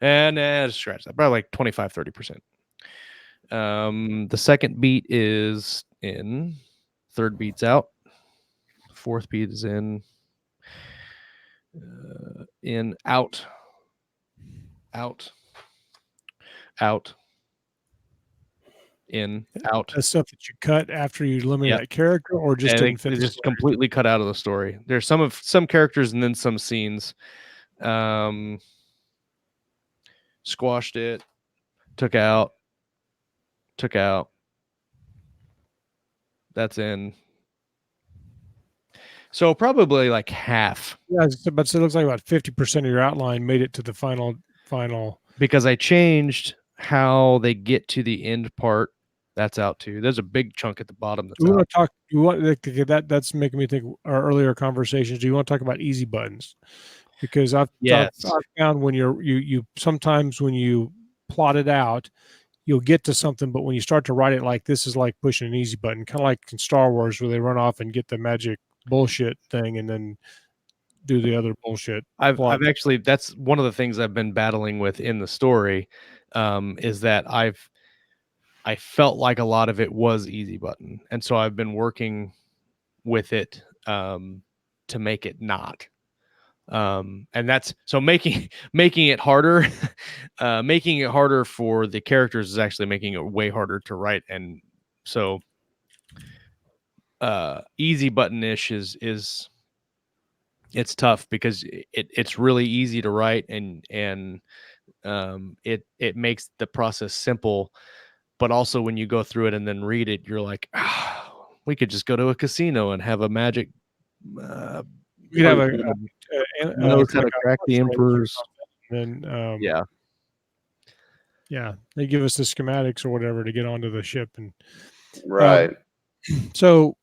And scratch that, probably like 25-30%. The second beat is in, third beat's out, fourth beat is in, out, in, out. That's stuff that you cut after you eliminate that character, or just didn't fit. It's just completely cut out of the story. There's some characters and then some scenes. Squashed it, took out. That's in. So probably like half. Yeah, but it looks like about 50% of your outline made it to the final. Because I changed how they get to the end part. That's out too. There's a big chunk at the bottom. That's We want to talk. You want that's making me think our earlier conversations. Do you want to talk about easy buttons? Because I've found when you sometimes when you plot it out, you'll get to something, but when you start to write it, like this is like pushing an easy button, kind of like in Star Wars where they run off and get the magic bullshit thing and then do the other bullshit. I've actually, that's one of the things I've been battling with in the story, is that I felt like a lot of it was easy button, and so I've been working with it to make it not. And that's so making it harder, making it harder for the characters is actually making it way harder to write. And so easy button-ish is it's tough because it's really easy to write, and it makes the process simple. But also when you go through it and then read it, you're like, we could just go to a casino and have a magic. We could have knows how to crack the emperor's. And yeah, they give us the schematics or whatever to get onto the ship, and right. So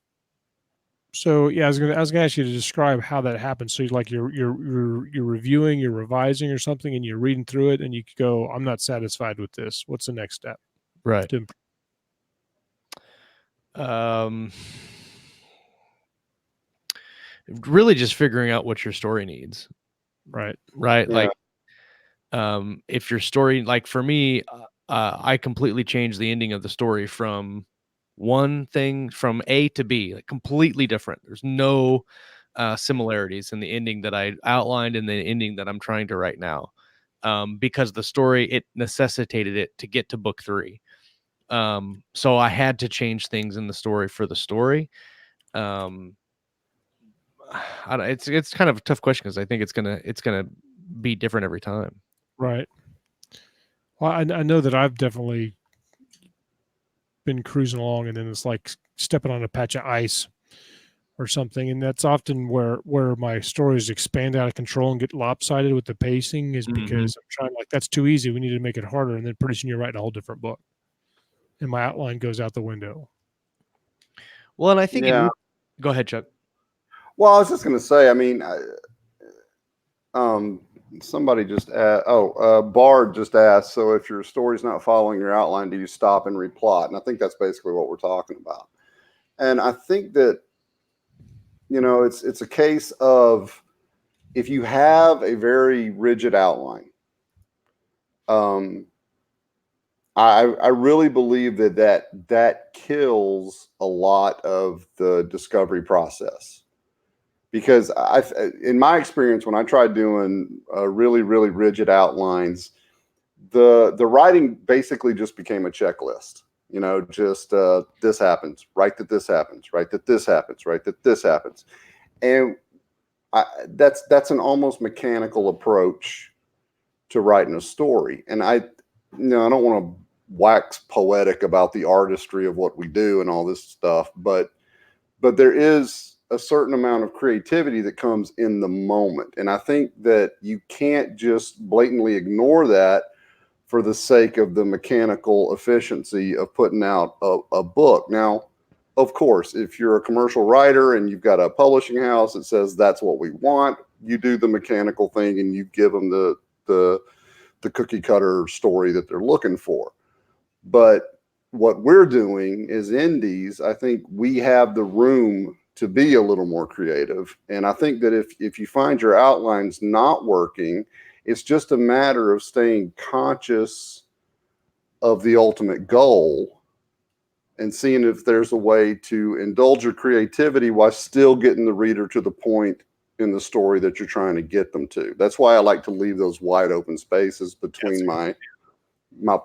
So yeah, I was gonna ask you to describe how that happens. So you're reviewing, you're revising or something, and you're reading through it, and you could go, I'm not satisfied with this. What's the next step? Right. To Really just figuring out what your story needs. right. Right. Yeah. Like, if your story, like for me, I completely changed the ending of the story from one thing from A to B, like completely different. There's no similarities in the ending that I outlined and the ending that I'm trying to write now, because the story, it necessitated it to get to book 3. So I had to change things in the story for the story. It's kind of a tough question because I think it's gonna be different every time. Right. Well, I know that I've definitely been cruising along, and then it's like stepping on a patch of ice or something, and that's often where my stories expand out of control and get lopsided with the pacing, is because I'm trying, like, that's too easy. We need to make it harder, and then pretty soon you're writing a whole different book, and my outline goes out the window. Well, and I think Yeah. go ahead, Chuck. Well, I was just going to say, I mean, somebody just asked, Bard just asked, so if your story's not following your outline, do you stop and replot? And I think that's basically what we're talking about. And I think that, it's a case of, if you have a very rigid outline, I really believe that kills a lot of the discovery process. Because in my experience, when I tried doing really, really rigid outlines, the writing basically just became a checklist. Just this happens, right? That this happens, right? That this happens, right? That this happens, and that's an almost mechanical approach to writing a story. And I don't want to wax poetic about the artistry of what we do and all this stuff, but there is a certain amount of creativity that comes in the moment. And I think that you can't just blatantly ignore that for the sake of the mechanical efficiency of putting out a book. Now, of course, if you're a commercial writer and you've got a publishing house that says that's what we want, you do the mechanical thing and you give them the cookie cutter story that they're looking for. But what we're doing is indies. I think we have the room to be a little more creative. And I think that if you find your outlines not working, it's just a matter of staying conscious of the ultimate goal and seeing if there's a way to indulge your creativity while still getting the reader to the point in the story that you're trying to get them to. That's why I like to leave those wide open spaces between my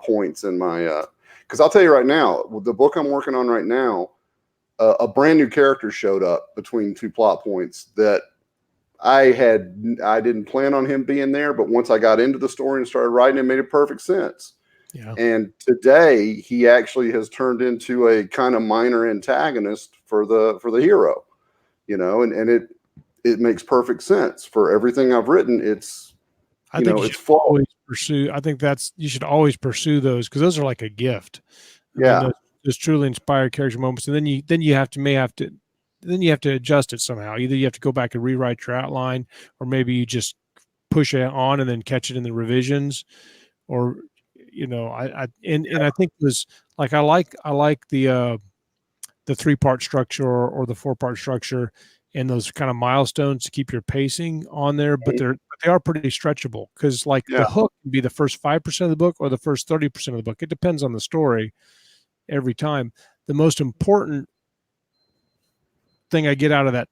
points and my because I'll tell you right now, the book I'm working on right now, a brand new character showed up between 2 plot points that I didn't plan on him being there, but once I got into the story and started writing, it made perfect sense. Yeah. And today he actually has turned into a kind of minor antagonist for the hero, and it makes perfect sense for everything I've written. I think you it's should full. always pursue. I think you should always pursue those, because those are like a gift. I Yeah. mean, those truly inspired character moments, and then you have to adjust it somehow. Either you have to go back and rewrite your outline, or maybe you just push it on and then catch it in the revisions, or I think it was like I like the 3-part structure, or the 4-part structure, and those kind of milestones to keep your pacing on there, but they are pretty stretchable, because like the hook can be the first 5% of the book or the first 30% of the book. It depends on the story every time. The most important thing I get out of that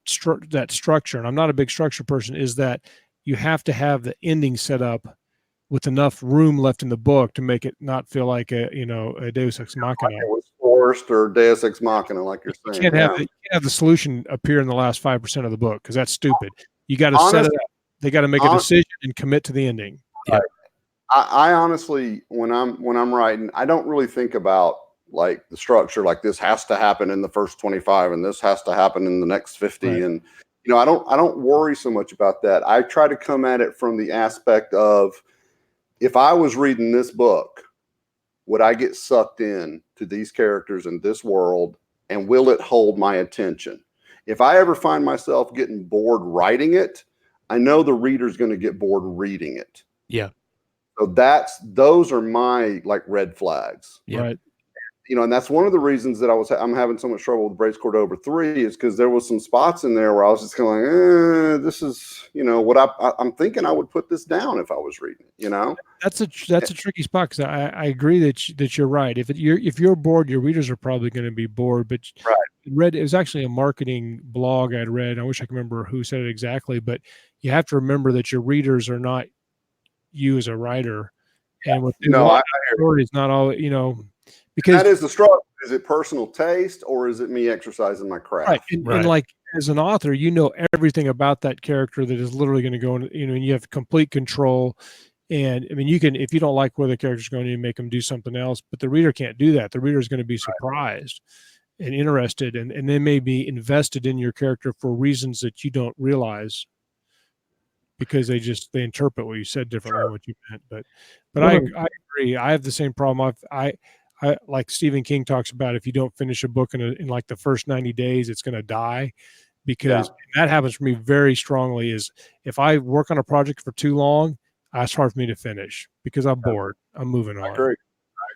structure, and I'm not a big structure person, is that you have to have the ending set up with enough room left in the book to make it not feel like a Deus Ex Machina. Like it was forced or Deus Ex Machina, like you're saying. You can't have the solution appear in the last 5% of the book, because that's stupid. You got to set it up. They got to make a decision and commit to the ending. Yeah. I honestly, when I'm writing, I don't really think about like the structure, like this has to happen in the first 25 and this has to happen in the next 50. Right. And I don't worry so much about that. I try to come at it from the aspect of, if I was reading this book, would I get sucked in to these characters in this world, and will it hold my attention? If I ever find myself getting bored writing it, I know the reader's going to get bored reading it. Yeah. So those are my like red flags. Yeah. Right. You know, and that's one of the reasons that I'm having so much trouble with Brace Cordova 3 is because there was some spots in there where I was just kind of like, this is, you know, what I'm thinking I would put this down if I was reading it, you know? That's a tricky spot, because I agree that you're right. If you're bored, your readers are probably going to be bored. But Right. it was actually a marketing blog I'd read. I wish I could remember who said it exactly, but you have to remember that your readers are not you as a writer, and what they No, want story is not all, you know, because that is the struggle. Is it personal taste or is it me exercising my craft? right. And like as an author, you know everything about that character that is literally going to go in, you know, and you have complete control. And I mean, you can, if you don't like where the character's going, you make them do something else, but the reader can't do that. The reader is going to be surprised and interested, and they may be invested in your character for reasons that you don't realize, because they interpret what you said differently than what you meant. But I agree. I have the same problem. I like Stephen King talks about, if you don't finish a book in like the first 90 days, it's going to die, because that happens for me very strongly. Is if I work on a project for too long, it's hard for me to finish because I'm bored. I'm moving on. I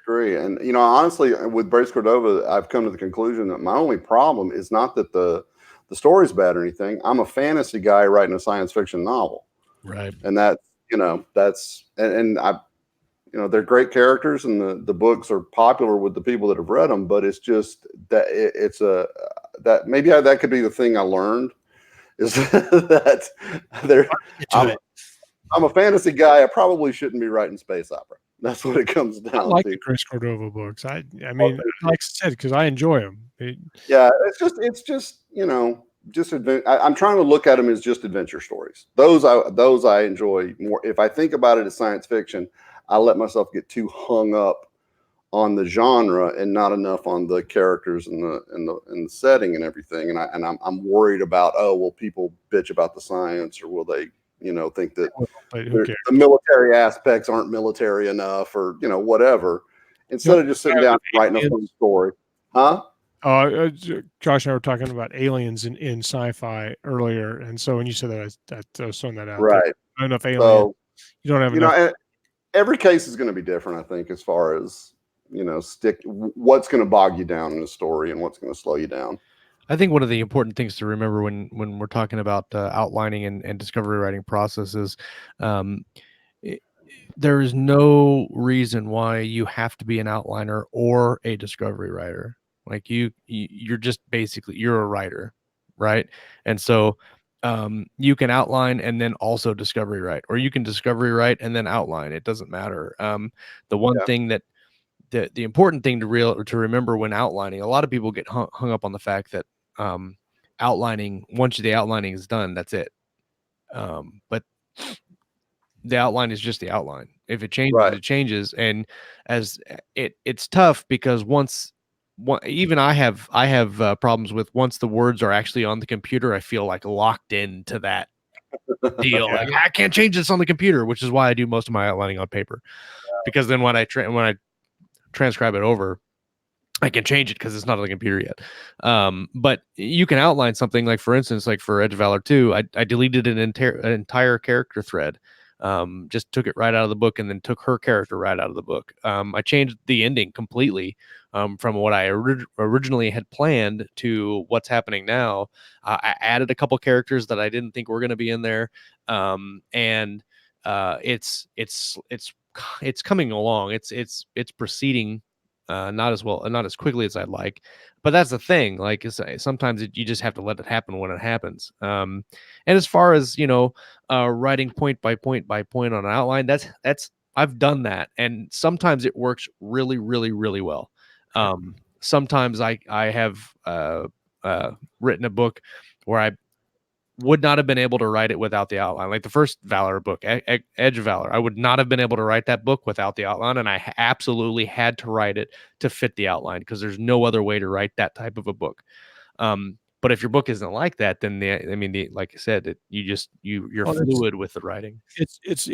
agree. And, you know, honestly, with Brace Cordova, I've come to the conclusion that my only problem is not that the story's bad or anything. I'm a fantasy guy writing a science fiction novel. Right. And that, you know, and I, you know, they're great characters and the books are popular with the people that have read them, but it's just that that maybe that could be the thing I learned is that I'm a fantasy guy. I probably shouldn't be writing space opera. That's what it comes down to. I like the Chris Cordova books. I mean, like I said, because I enjoy them. Yeah, it's just you know, just I'm trying to look at them as just adventure stories. Those I enjoy more. If I think about it as science fiction, I let myself get too hung up on the genre and not enough on the characters and the setting and everything. And I'm worried about, oh, will people bitch about the science, or will they, you know, think that the military aspects aren't military enough, or, you know, whatever, instead of just sitting down and writing a fun story. Huh? Josh and I were talking about aliens in sci-fi earlier. And so when you said that, I was throwing that out. Right. Not enough aliens. So, you don't have you enough. know, every case is going to be different, I think, as far as, you know, what's going to bog you down in a story and what's going to slow you down. I think one of the important things to remember when we're talking about outlining and discovery writing processes, there is no reason why you have to be an outliner or a discovery writer. Like you're just basically, you're a writer, right? And so you can outline and then also discovery write, or you can discovery write and then outline. It doesn't matter. The one thing that the important thing to remember when outlining, a lot of people get hung up on the fact that outlining, once the outlining is done, that's it. But the outline is just the outline. If it changes, it changes. And as it's tough because even I have problems with, once the words are actually on the computer, I feel like locked into that deal. Like, I can't change this on the computer, which is why I do most of my outlining on paper. Because then when I transcribe it over, I can change it because it's not on the computer yet. But you can outline something, like, for instance, like for Edge of Valor 2, I deleted an entire character thread. Just took it right out of the book and then took her character right out of the book. I changed the ending completely from what I originally had planned to what's happening now. I added a couple characters that I didn't think were going to be in there. And it's coming along. It's proceeding not as well, not as quickly as I'd like, but that's the thing. Like, sometimes you just have to let it happen when it happens. And as far as, you know, writing point by point on an outline, that's I've done that, and sometimes it works really, really, really well. Sometimes I have written a book where I would not have been able to write it without the outline. Like the first Valor book, Edge of Valor, I would not have been able to write that book without the outline, and I absolutely had to write it to fit the outline, because there's no other way to write that type of a book. But if your book isn't like that, then like I said, you're fluid with the writing. It's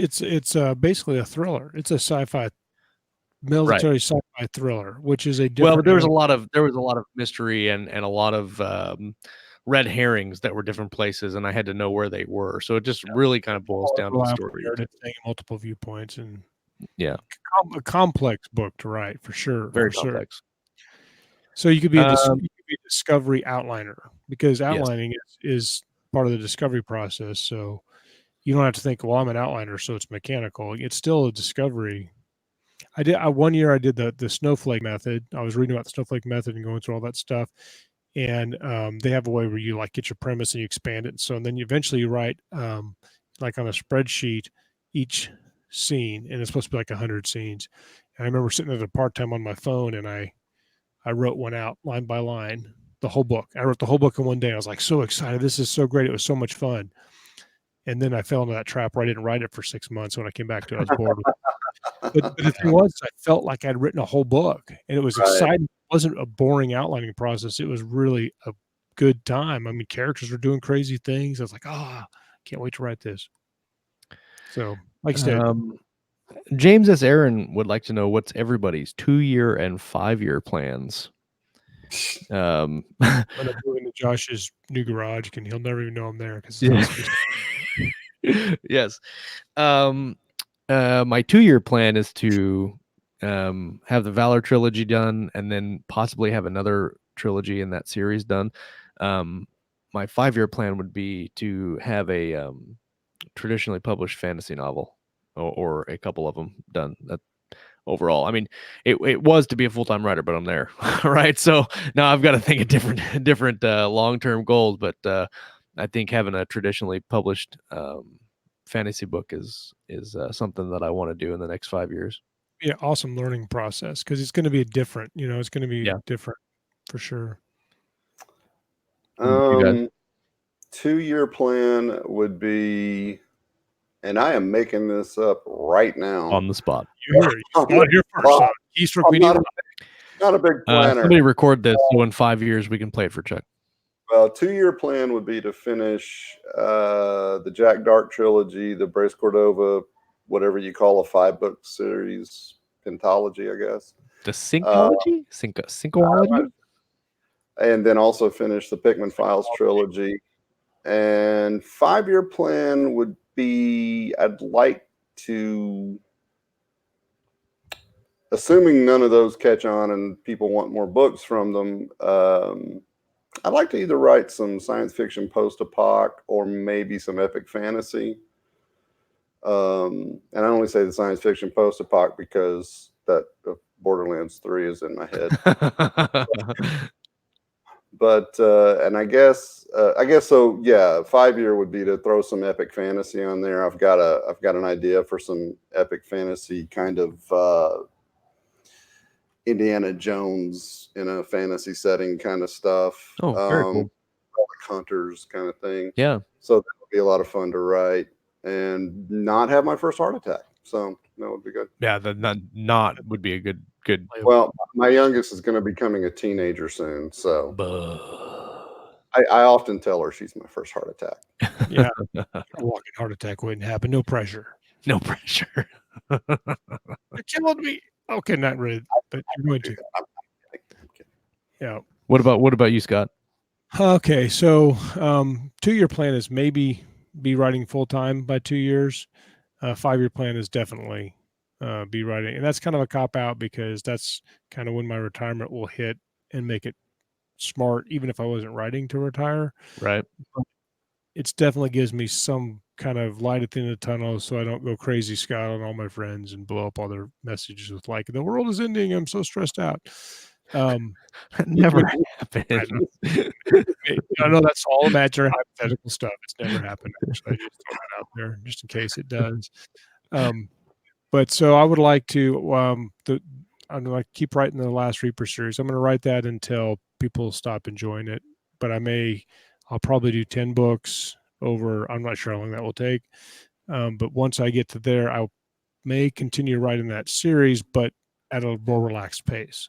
basically a thriller. It's a sci-fi, military sci-fi thriller, which is a different. Well, there was a lot of mystery and a lot of red herrings that were different places, and I had to know where they were. So it just really kind of boils down to the story. Narrative thing, multiple viewpoints, and Yeah, a complex book to write for sure. very for sure. complex. So you could be a discovery outliner, because Yes. outlining is part of the discovery process. So you don't have to think, well, I'm an outliner, so it's mechanical. It's still a discovery. One year I did the snowflake method. I was reading about the snowflake method and going through all that stuff. And they have a way where you like get your premise and you expand it. And so, and then eventually you write like on a spreadsheet each scene, and it's supposed to be like 100 scenes. And I remember sitting at a part-time on my phone, and I wrote one out line by line, the whole book. I wrote the whole book in one day. I was like so excited. This is so great. It was so much fun. And then I fell into that trap where I didn't write it for 6 months. When I came back to it, I was bored with it. But the thing was, I felt like I'd written a whole book, and it was exciting. It wasn't a boring outlining process. It was really a good time. I mean, characters were doing crazy things. I was like, can't wait to write this. So, like I said, James S. Aaron would like to know what's everybody's 2-year and 5-year plans. when I'm moving to Josh's new garage, he'll never even know I'm there because yes. My 2-year plan is to have the Valor trilogy done, and then possibly have another trilogy in that series done. My 5-year plan would be to have a traditionally published fantasy novel, or a couple of them done. That overall, I mean, it was to be a full-time writer, but I'm there, right? So now I've got to think of different long-term goals. But I think having a traditionally published fantasy book is something that I want to do in the next 5 years. Yeah, awesome learning process, because it's going to be different. It's going to be different for sure. 2-year plan would be, and I am making this up right now on the spot. You're here first. Not a big planner. Somebody record this so in 5 years we can play it for Chuck. Well, 2-year plan would be to finish the Jack Dark trilogy, the Bryce Cordova, whatever you call a 5-book series, pentology, I guess. The syncology? Syncology? And then also finish the Pickman Files trilogy. And 5-year plan would be, I'd like to, assuming none of those catch on and people want more books from them, I'd like to either write some science fiction post-apoc or maybe some epic fantasy. And I only say the science fiction post-apoc because that Borderlands 3 is in my head. But and I guess so. Yeah, 5-year would be to throw some epic fantasy on there. I've got an idea for some epic fantasy kind of Indiana Jones in a fantasy setting kind of stuff. Oh, very cool. Like Hunters kind of thing. Yeah. So that would be a lot of fun to write and not have my first heart attack. So that would be good. Yeah, not would be a good. Well, my youngest is going to be becoming a teenager soon, so I often tell her she's my first heart attack. Yeah, a walking heart attack wouldn't happen. No pressure. No pressure. You're killing me. Okay, not really, but you're going to. Yeah. What about you, Scott? Okay, so 2-year plan is maybe be writing full time by 2 years. 5-year plan is definitely be writing, and that's kind of a cop out because that's kind of when my retirement will hit and make it smart, even if I wasn't writing to retire. Right. It definitely gives me some kind of light at the end of the tunnel, so I don't go crazy, Scott, on all my friends and blow up all their messages with like, the world is ending, I'm so stressed out. Never happened. I know that's all imaginary hypothetical stuff. It's never happened. Actually, I just throw that out there just in case it does. But so I would like to I'm going to keep writing the Last Reaper series. I'm going to write that until people stop enjoying it. But I'll probably do 10 books over. I'm not sure how long that will take. But once I get to there, I may continue writing that series, but at a more relaxed pace.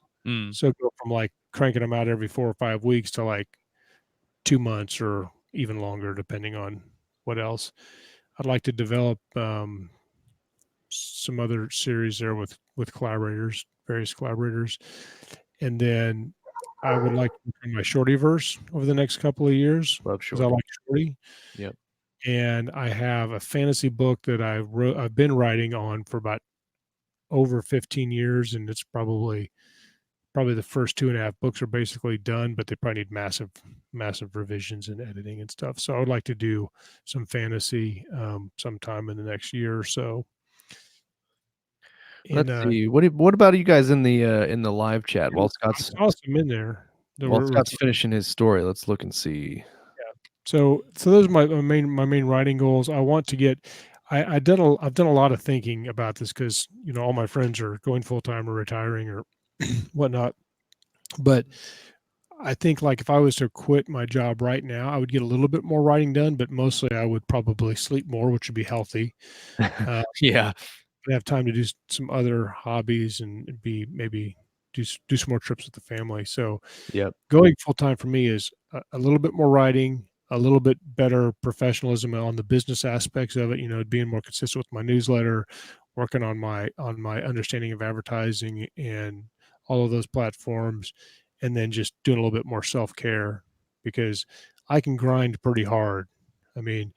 So go from like cranking them out every 4 or 5 weeks to like 2 months or even longer, depending on what else. I'd like to develop some other series there with collaborators, various collaborators. And then I would like to become my Shortyverse over the next couple of years Love because I Shorty. like Shorty. Yep. And I have a fantasy book that I've been writing on for about over 15 years, and it's probably the first 2.5 books are basically done, but they probably need massive revisions and editing and stuff. So I would like to do some fantasy sometime in the next year or so. And Let's see. What about you guys in the live chat while I Scott's saw some in there. finishing his story? Let's look and see. So those are my main writing goals. I want to get. I've done a lot of thinking about this because all my friends are going full time or retiring or whatnot. But I think like if I was to quit my job right now, I would get a little bit more writing done, but mostly I would probably sleep more, which would be healthy. Yeah. I'd have time to do some other hobbies and maybe do some more trips with the family. So Yep. going full time for me is a little bit more writing, a little bit better professionalism on the business aspects of it. Being more consistent with my newsletter, working on my understanding of advertising and all of those platforms, and then just doing a little bit more self care because I can grind pretty hard. I mean,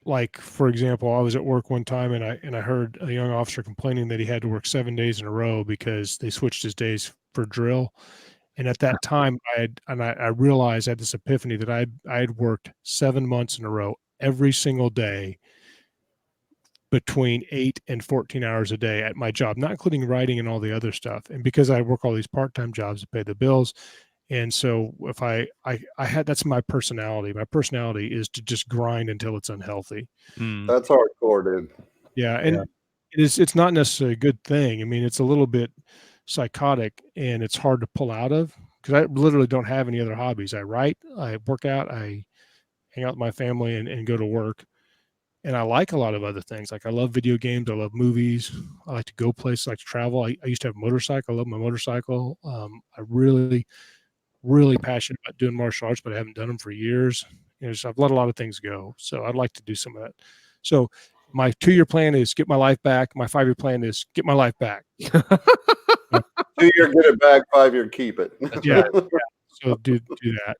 like for example, I was at work one time and I heard a young officer complaining that he had to work 7 days in a row because they switched his days for drill. And at that time, I realized I had this epiphany that I had worked 7 months in a row every single day between 8 and 14 hours a day at my job, not including writing and all the other stuff. And because I work all these part-time jobs to pay the bills, and so if I had, that's my personality. My personality is to just grind until it's unhealthy. That's hardcore, dude. Yeah, and it's not necessarily a good thing. I mean, it's a little bit psychotic and it's hard to pull out of because I literally don't have any other hobbies. I write, I work out, I hang out with my family and go to work. And I like a lot of other things. Like I love video games, I love movies, I like to go places, I like to travel. I used to have a motorcycle, I love my motorcycle. I really passionate about doing martial arts, but I haven't done them for years. So I've let a lot of things go. So I'd like to do some of that. So my 2-year plan is get my life back. My 5-year plan is get my life back. 2-year get it back, 5-year keep it. Yeah. So do that.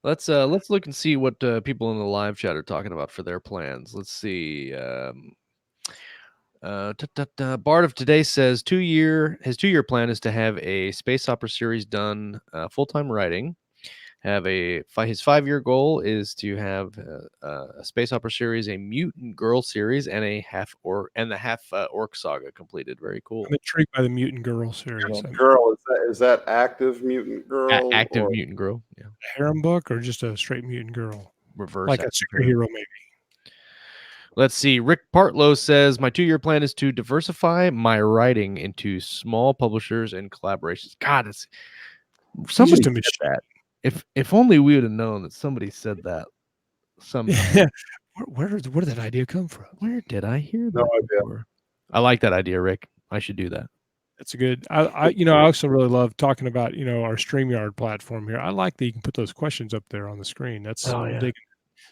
Let's look and see what people in the live chat are talking about for their plans. Let's see. Bart of Today says his 2-year plan is to have a space opera series done full-time writing. His 5-year goal is to have a space opera series, a mutant girl series, and the half orc saga completed. Very cool. I'm intrigued by the Mutant Girl series. Girl, is that active mutant girl? Active mutant girl. Yeah. A harem book or just a straight mutant girl? Reverse. Like a superhero, maybe. Let's see. Rick Partlow says, my 2-year plan is to diversify my writing into small publishers and collaborations. God, somebody said that. If only we would have known that somebody said that sometime. Where did that idea come from? Where did I hear that? No idea. Before? I like that idea, Rick. I should do that. That's a good. I also really love talking about our StreamYard platform here. I like that you can put those questions up there on the screen. That's I'm digging.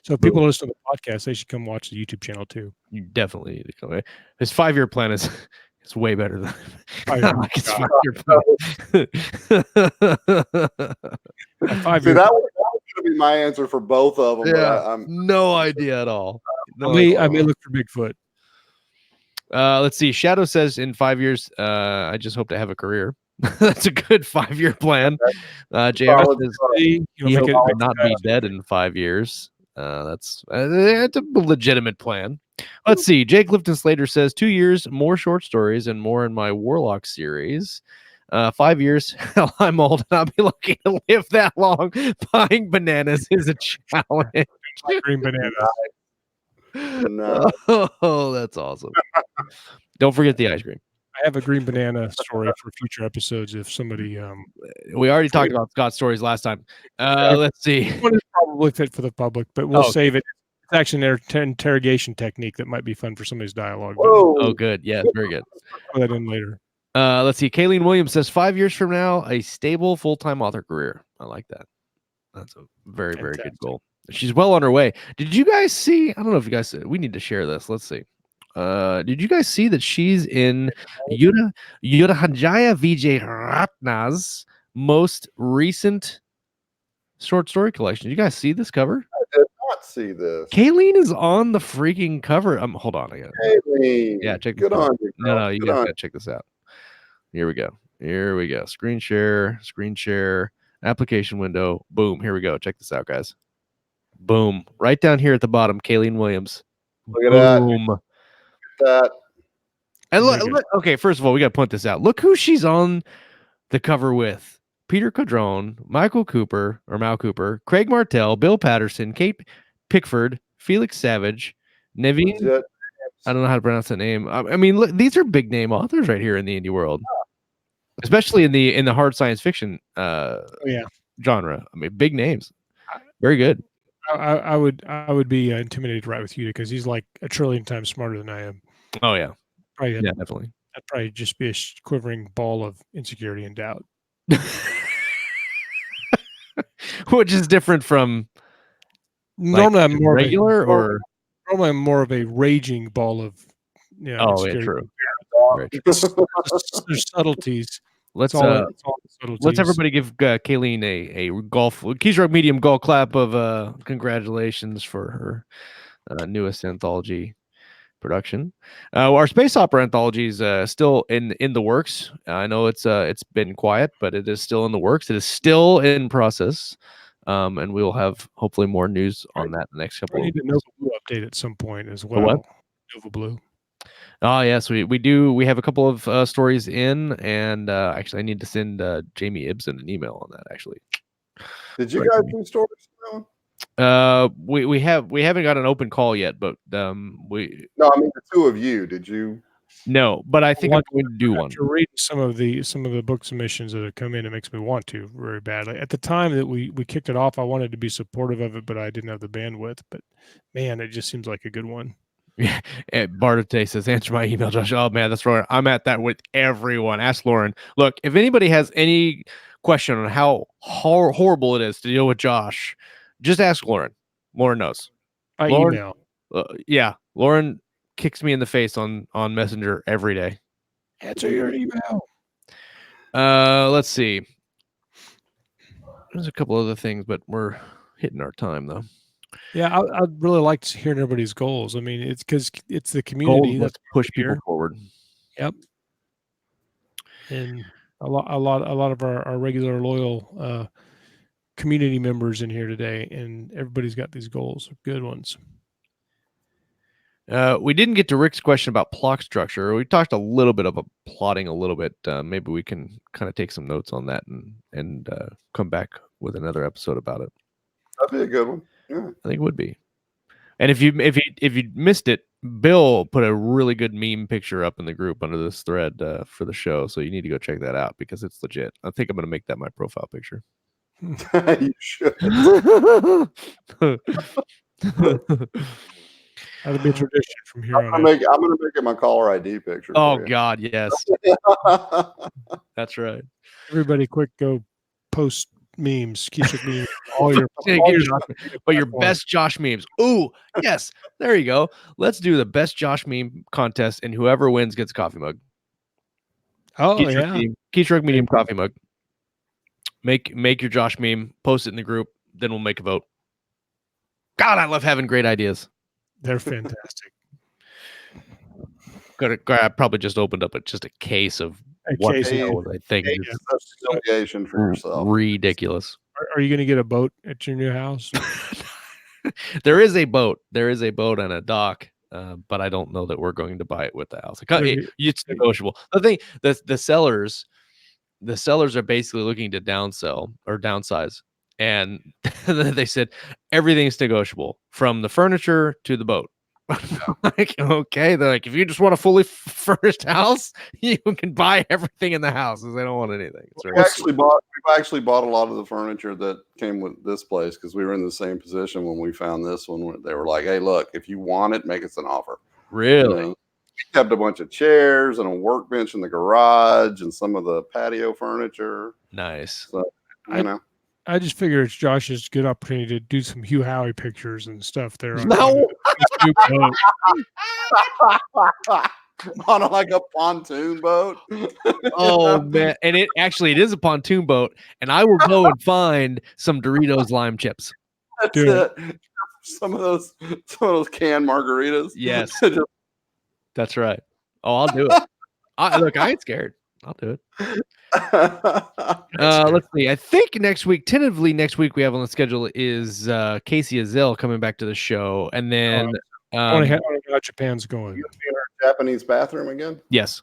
So if people listen to the podcast, they should come watch the YouTube channel too. You definitely need to come. His 5-year plan is it's way better than his 5-year plan. See, that was going to be my answer for both of them. Yeah, but I'm no idea at all. I may look for Bigfoot. Let's see. Shadow says in 5 years, I just hope to have a career. That's a good 5-year plan. JR says he will not be dead in 5 years. That's a legitimate plan. Let's see. Jake Clifton Slater says 2 years, more short stories, and more in my Warlock series. 5 years, hell, I'm old and I'll be lucky to live that long. Buying bananas is a challenge. Green bananas. No. Oh, that's awesome. Don't forget the ice cream. I have a green banana story for future episodes. If somebody, we already talked about Scott's stories last time. Let's see. One is probably fit for the public, but we'll save it. It's actually an interrogation technique that might be fun for somebody's dialogue. Oh, good. Yeah, very good. Put that in later. Let's see. Kayleen Williams says 5 years from now, a stable full-time author career. I like that. That's a very, very good goal. She's well on her way. Did you guys see? I don't know if you guys said we need to share this. Let's see. Did you guys see that she's in Yudhajaya Vijay Ratna's most recent short story collection? Did you guys see this cover? I did not see this. Kayleen is on the freaking cover. Hold on. Kayleen, Yeah, check this good out. on you, girl. No, you Good guys on gotta check this out. Here we go. Screen share, application window. Boom. Here we go. Check this out, guys. Boom. Right down here at the bottom, Kayleen Williams. Look at that. Boom. That And Very good. look, okay, first of all, we got to point this out. Look who she's on the cover with: Peter Codrone, Michael Cooper or Mal Cooper, Craig Martell, Bill Patterson, Kate Pickford, Felix Savage, Naveen. legit. I don't know how to pronounce that name. I mean, look, these are big name authors right here in the indie world, especially in the hard science fiction Yeah. genre. I mean, big names. Very good. I would be intimidated to write with you because he's like a trillion times smarter than I am. Oh yeah, Probably, yeah, definitely. I'd probably just be a quivering ball of insecurity and doubt. Which is different from Normally, I'm more regular of a, or normally I'm more of a raging ball of oh yeah, insecurity. true. Very true. There's subtleties. Let's It's all the subtleties. let's everybody give Kayleen a golf Keys Rock Medium golf clap of congratulations for her newest anthology production. Our space opera anthology is still in the works. I know it's been quiet, but it is still in the works. It is still in process, and we will have hopefully more news on that in the next couple. We of need a Nova Blue update at some point as well. what? Nova Blue. Oh yes, we do. We have a couple of stories in, and actually, I need to send Jamie Ibsen an email on that. Actually, Did you guys do stories? we haven't got an open call yet, but we No, I mean the two of you. Did you? no, but I think I'm going to do one. After reading some of the book submissions that have come in, it makes me want to very badly. At the time that we kicked it off, I wanted to be supportive of it, but I didn't have the bandwidth. But man, it just seems like a good one. Yeah, Bardate says, answer my email, Josh. Oh man, that's right. I'm at that with everyone. Ask Lauren. Look, if anybody has any question on how horrible it is to deal with Josh, just ask Lauren. Lauren knows. By Lauren, email. Yeah, Lauren kicks me in the face on Messenger every day. Answer your email. Let's see. There's a couple other things, but we're hitting our time though. Yeah, I'd really like to hear everybody's goals. I mean, it's because it's the community Goals, that's let's push here. people forward. Yep. And a lot of our regular loyal community members in here today, and everybody's got these goals, good ones. We didn't get to Rick's question about plot structure. We talked a little bit about plotting a little bit. Maybe we can kind of take some notes on that and come back with another episode about it. That'd be a good one. Yeah. I think it would be. And if you missed it, Bill put a really good meme picture up in the group under this thread for the show. So you need to go check that out because it's legit. I think I'm going to make that my profile picture. You should. That'll be a tradition from here on. I'm gonna make it my caller ID picture. Oh God, yes, that's right. Everybody, quick, go post memes, Keyshook memes, all your best Josh memes. Ooh, yes, there you go. Let's do the best Josh meme contest, and whoever wins gets a coffee mug. Oh yeah, Keyshook medium coffee mug. Make your Josh meme, post it in the group, then we'll make a vote. God, I love having great ideas. They're fantastic. I probably just opened up just a case of what I think is association for yourself. Ridiculous. Are you going to get a boat at your new house? There is a boat. There is a boat and a dock, but I don't know that we're going to buy it with the house. It's negotiable. The thing, the sellers are basically looking to downsell or downsize, and they said everything's negotiable from the furniture to the boat. Like, okay, they're like, if you just want a fully furnished house, you can buy everything in the house. They don't want anything. We've actually bought a lot of the furniture that came with this place because we were in the same position when we found this one. They were like, hey, look, if you want it, make us an offer. Really? We kept a bunch of chairs and a workbench in the garage and some of the patio furniture. Nice. So, you know. I just figure it's Josh's good opportunity to do some Hugh Howey pictures and stuff there. No. His new boat. On like a pontoon boat. Oh man, and it is a pontoon boat, and I will go and find some Doritos lime chips. That's Do it. Some of those canned margaritas. Yes. Just- That's right. Oh, I'll do it. Look, I ain't scared. I'll do it. Let's see. I think tentatively next week we have on the schedule is Casey Azell coming back to the show, and then I want to hear how Japan's going. You in our Japanese bathroom again? yes,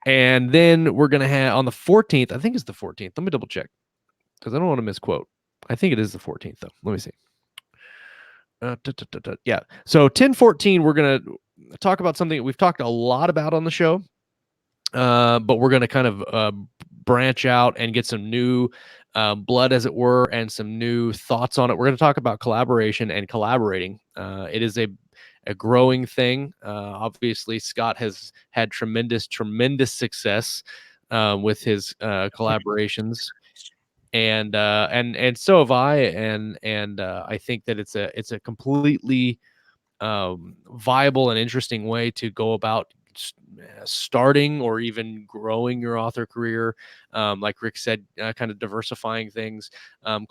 and then we're gonna have on the 14th. I think it's the 14th. Let me double check because I don't want to misquote. I think it is the 14th though. Let me see. Yeah. So 10/14, we're gonna talk about something that we've talked a lot about on the show, but we're gonna kind of branch out and get some new blood, as it were, and some new thoughts on it. We're gonna talk about collaboration and collaborating. It is a growing thing. Obviously, Scott has had tremendous success with his collaborations. And so have I, and I think that it's a completely viable and interesting way to go about starting or even growing your author career. Like Rick said, kind of diversifying things.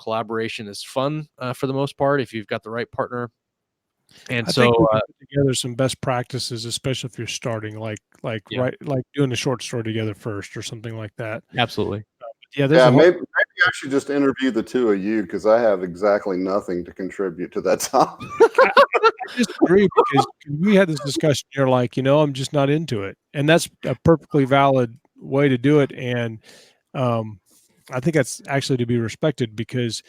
Collaboration is fun for the most part if you've got the right partner. And I so think we can put together some best practices, especially if you're starting, like doing a short story together first or something like that. absolutely. Yeah, Maybe I should just interview the two of you because I have exactly nothing to contribute to that topic. I disagree because we had this discussion. You're like, I'm just not into it, and that's a perfectly valid way to do it. And I think that's actually to be respected because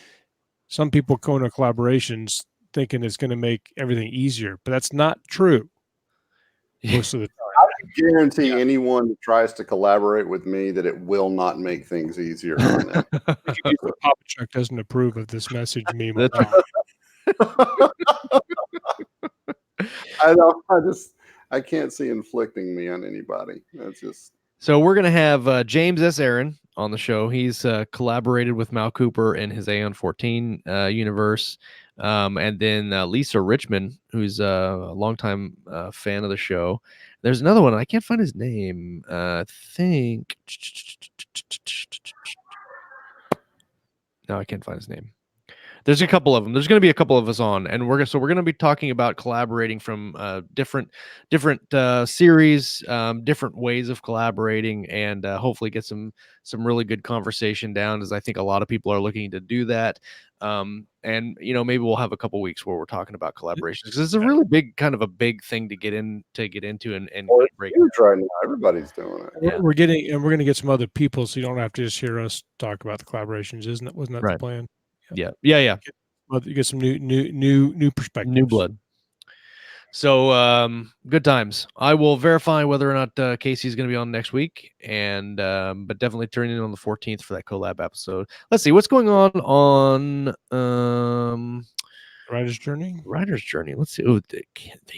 some people go into collaborations thinking it's going to make everything easier, but that's not true most of the time. Guarantee anyone that tries to collaborate with me that it will not make things easier on them. Papa Chuck doesn't approve of this message meme. That's I can't see inflicting me on anybody. That's just. So we're gonna have James S. Aaron on the show. He's collaborated with Mal Cooper in his Aeon 14 universe, and then Lisa Richmond, who's a longtime fan of the show. There's another one. I can't find his name. I think. No, I can't find his name. There's a couple of them. There's going to be a couple of us on, and we're going to be talking about collaborating from different series, different ways of collaborating, and hopefully get some really good conversation down. As I think a lot of people are looking to do that, and maybe we'll have a couple weeks where we're talking about collaborations because it's a really big thing to get into and break. It's right now. Everybody's doing it. Yeah. We're going to get some other people, so you don't have to just hear us talk about the collaborations. Wasn't that the plan? Yeah. You get some new perspectives, new blood. So good times. I will verify whether or not Casey's going to be on next week, and but definitely turn in on the 14th for that collab episode. Let's see what's going on Writer's Journey. Let's see. Oh, they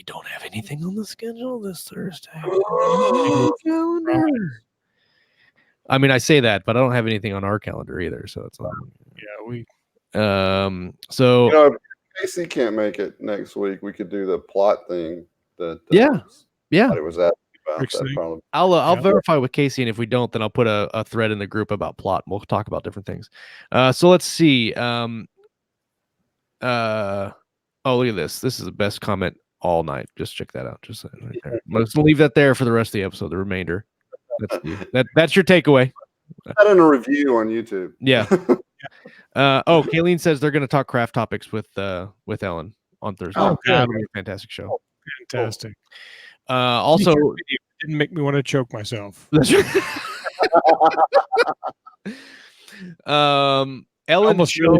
don't have anything on the schedule this Thursday. Calendar. I mean, I say that, but I don't have anything on our calendar either. So it's not. Yeah, we. So if Casey can't make it next week, we could do the plot thing that yeah it was at about that probably. I'll verify with Casey, and if we don't, then I'll put a thread in the group about plot, and we'll talk about different things. So let's see. Oh, look at this. This is the best comment all night. Just check that out. Just right there. Let's leave that there for the rest of the episode. The remainder. That's your takeaway. That in a review on YouTube. Yeah. Kayleen says they're going to talk craft topics with Ellen on Thursday. Oh, that'll be a fantastic show. Fantastic. Also, it didn't make me want to choke myself. Ellen's show,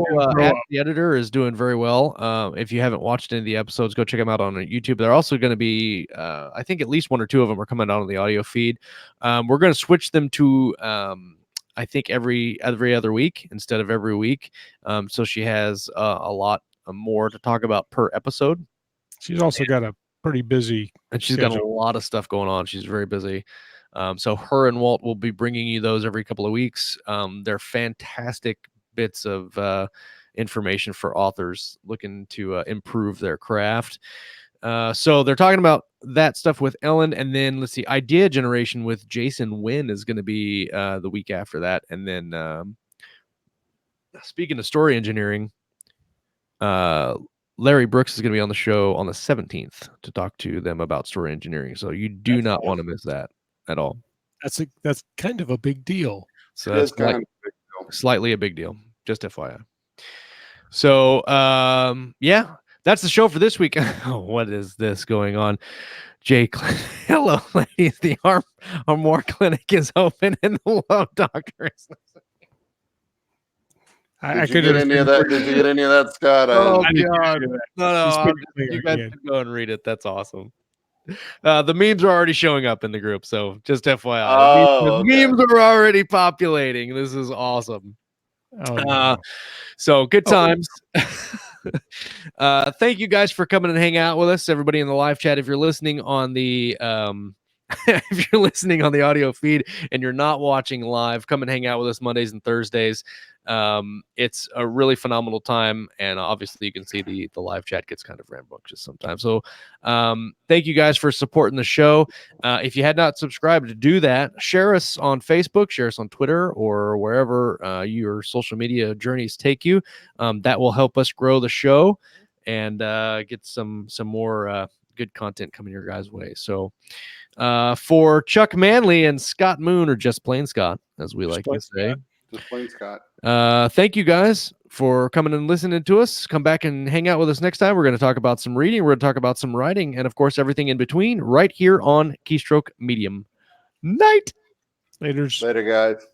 the editor, is doing very well. If you haven't watched any of the episodes, go check them out on YouTube. They're also going to be, I think at least one or two of them are coming out on the audio feed. We're going to switch them to, I think every other week instead of every week. So she has a lot more to talk about per episode. She's also got a pretty busy, and she's got a lot of stuff going on. She's very busy. So her and Walt will be bringing you those every couple of weeks. They're fantastic, bits of information for authors looking to improve their craft. So they're talking about that stuff with Ellen, and then let's see, Idea Generation with Jason Wynn is going to be the week after that, and then speaking of story engineering, Larry Brooks is going to be on the show on the 17th to talk to them about story engineering. So you do not want to miss that at all. That's kind of a big deal. So that's slightly a big deal, just FYI. So yeah, that's the show for this week. What is this going on? Jake, hello, ladies. The Armour Clinic is open and the Love Doctor is. Did you get any of that, Scott? Oh, God. No, you guys can go and read it. That's awesome. The memes are already showing up in the group, so just FYI. Memes are already populating. This is awesome. So good times. Thank you guys for coming and hang out with us, everybody in the live chat. If you're listening on the if you're listening on the audio feed and you're not watching live, come and hang out with us Mondays and Thursdays. It's a really phenomenal time, and obviously you can see the live chat gets kind of rambunctious sometimes. So thank you guys for supporting the show. If you had not subscribed, do that. Share us on Facebook, share us on Twitter, or wherever your social media journeys take you. That will help us grow the show and get some more good content coming your guys' way. So for Chuck Manley and Scott Moon, or just plain Scott, as we like to say. Just plain Scott. Thank you guys for coming and listening to us. Come back and hang out with us next time. We're going to talk about some reading. We're going to talk about some writing, and of course, everything in between right here on Keystroke Medium. Night. Later, guys.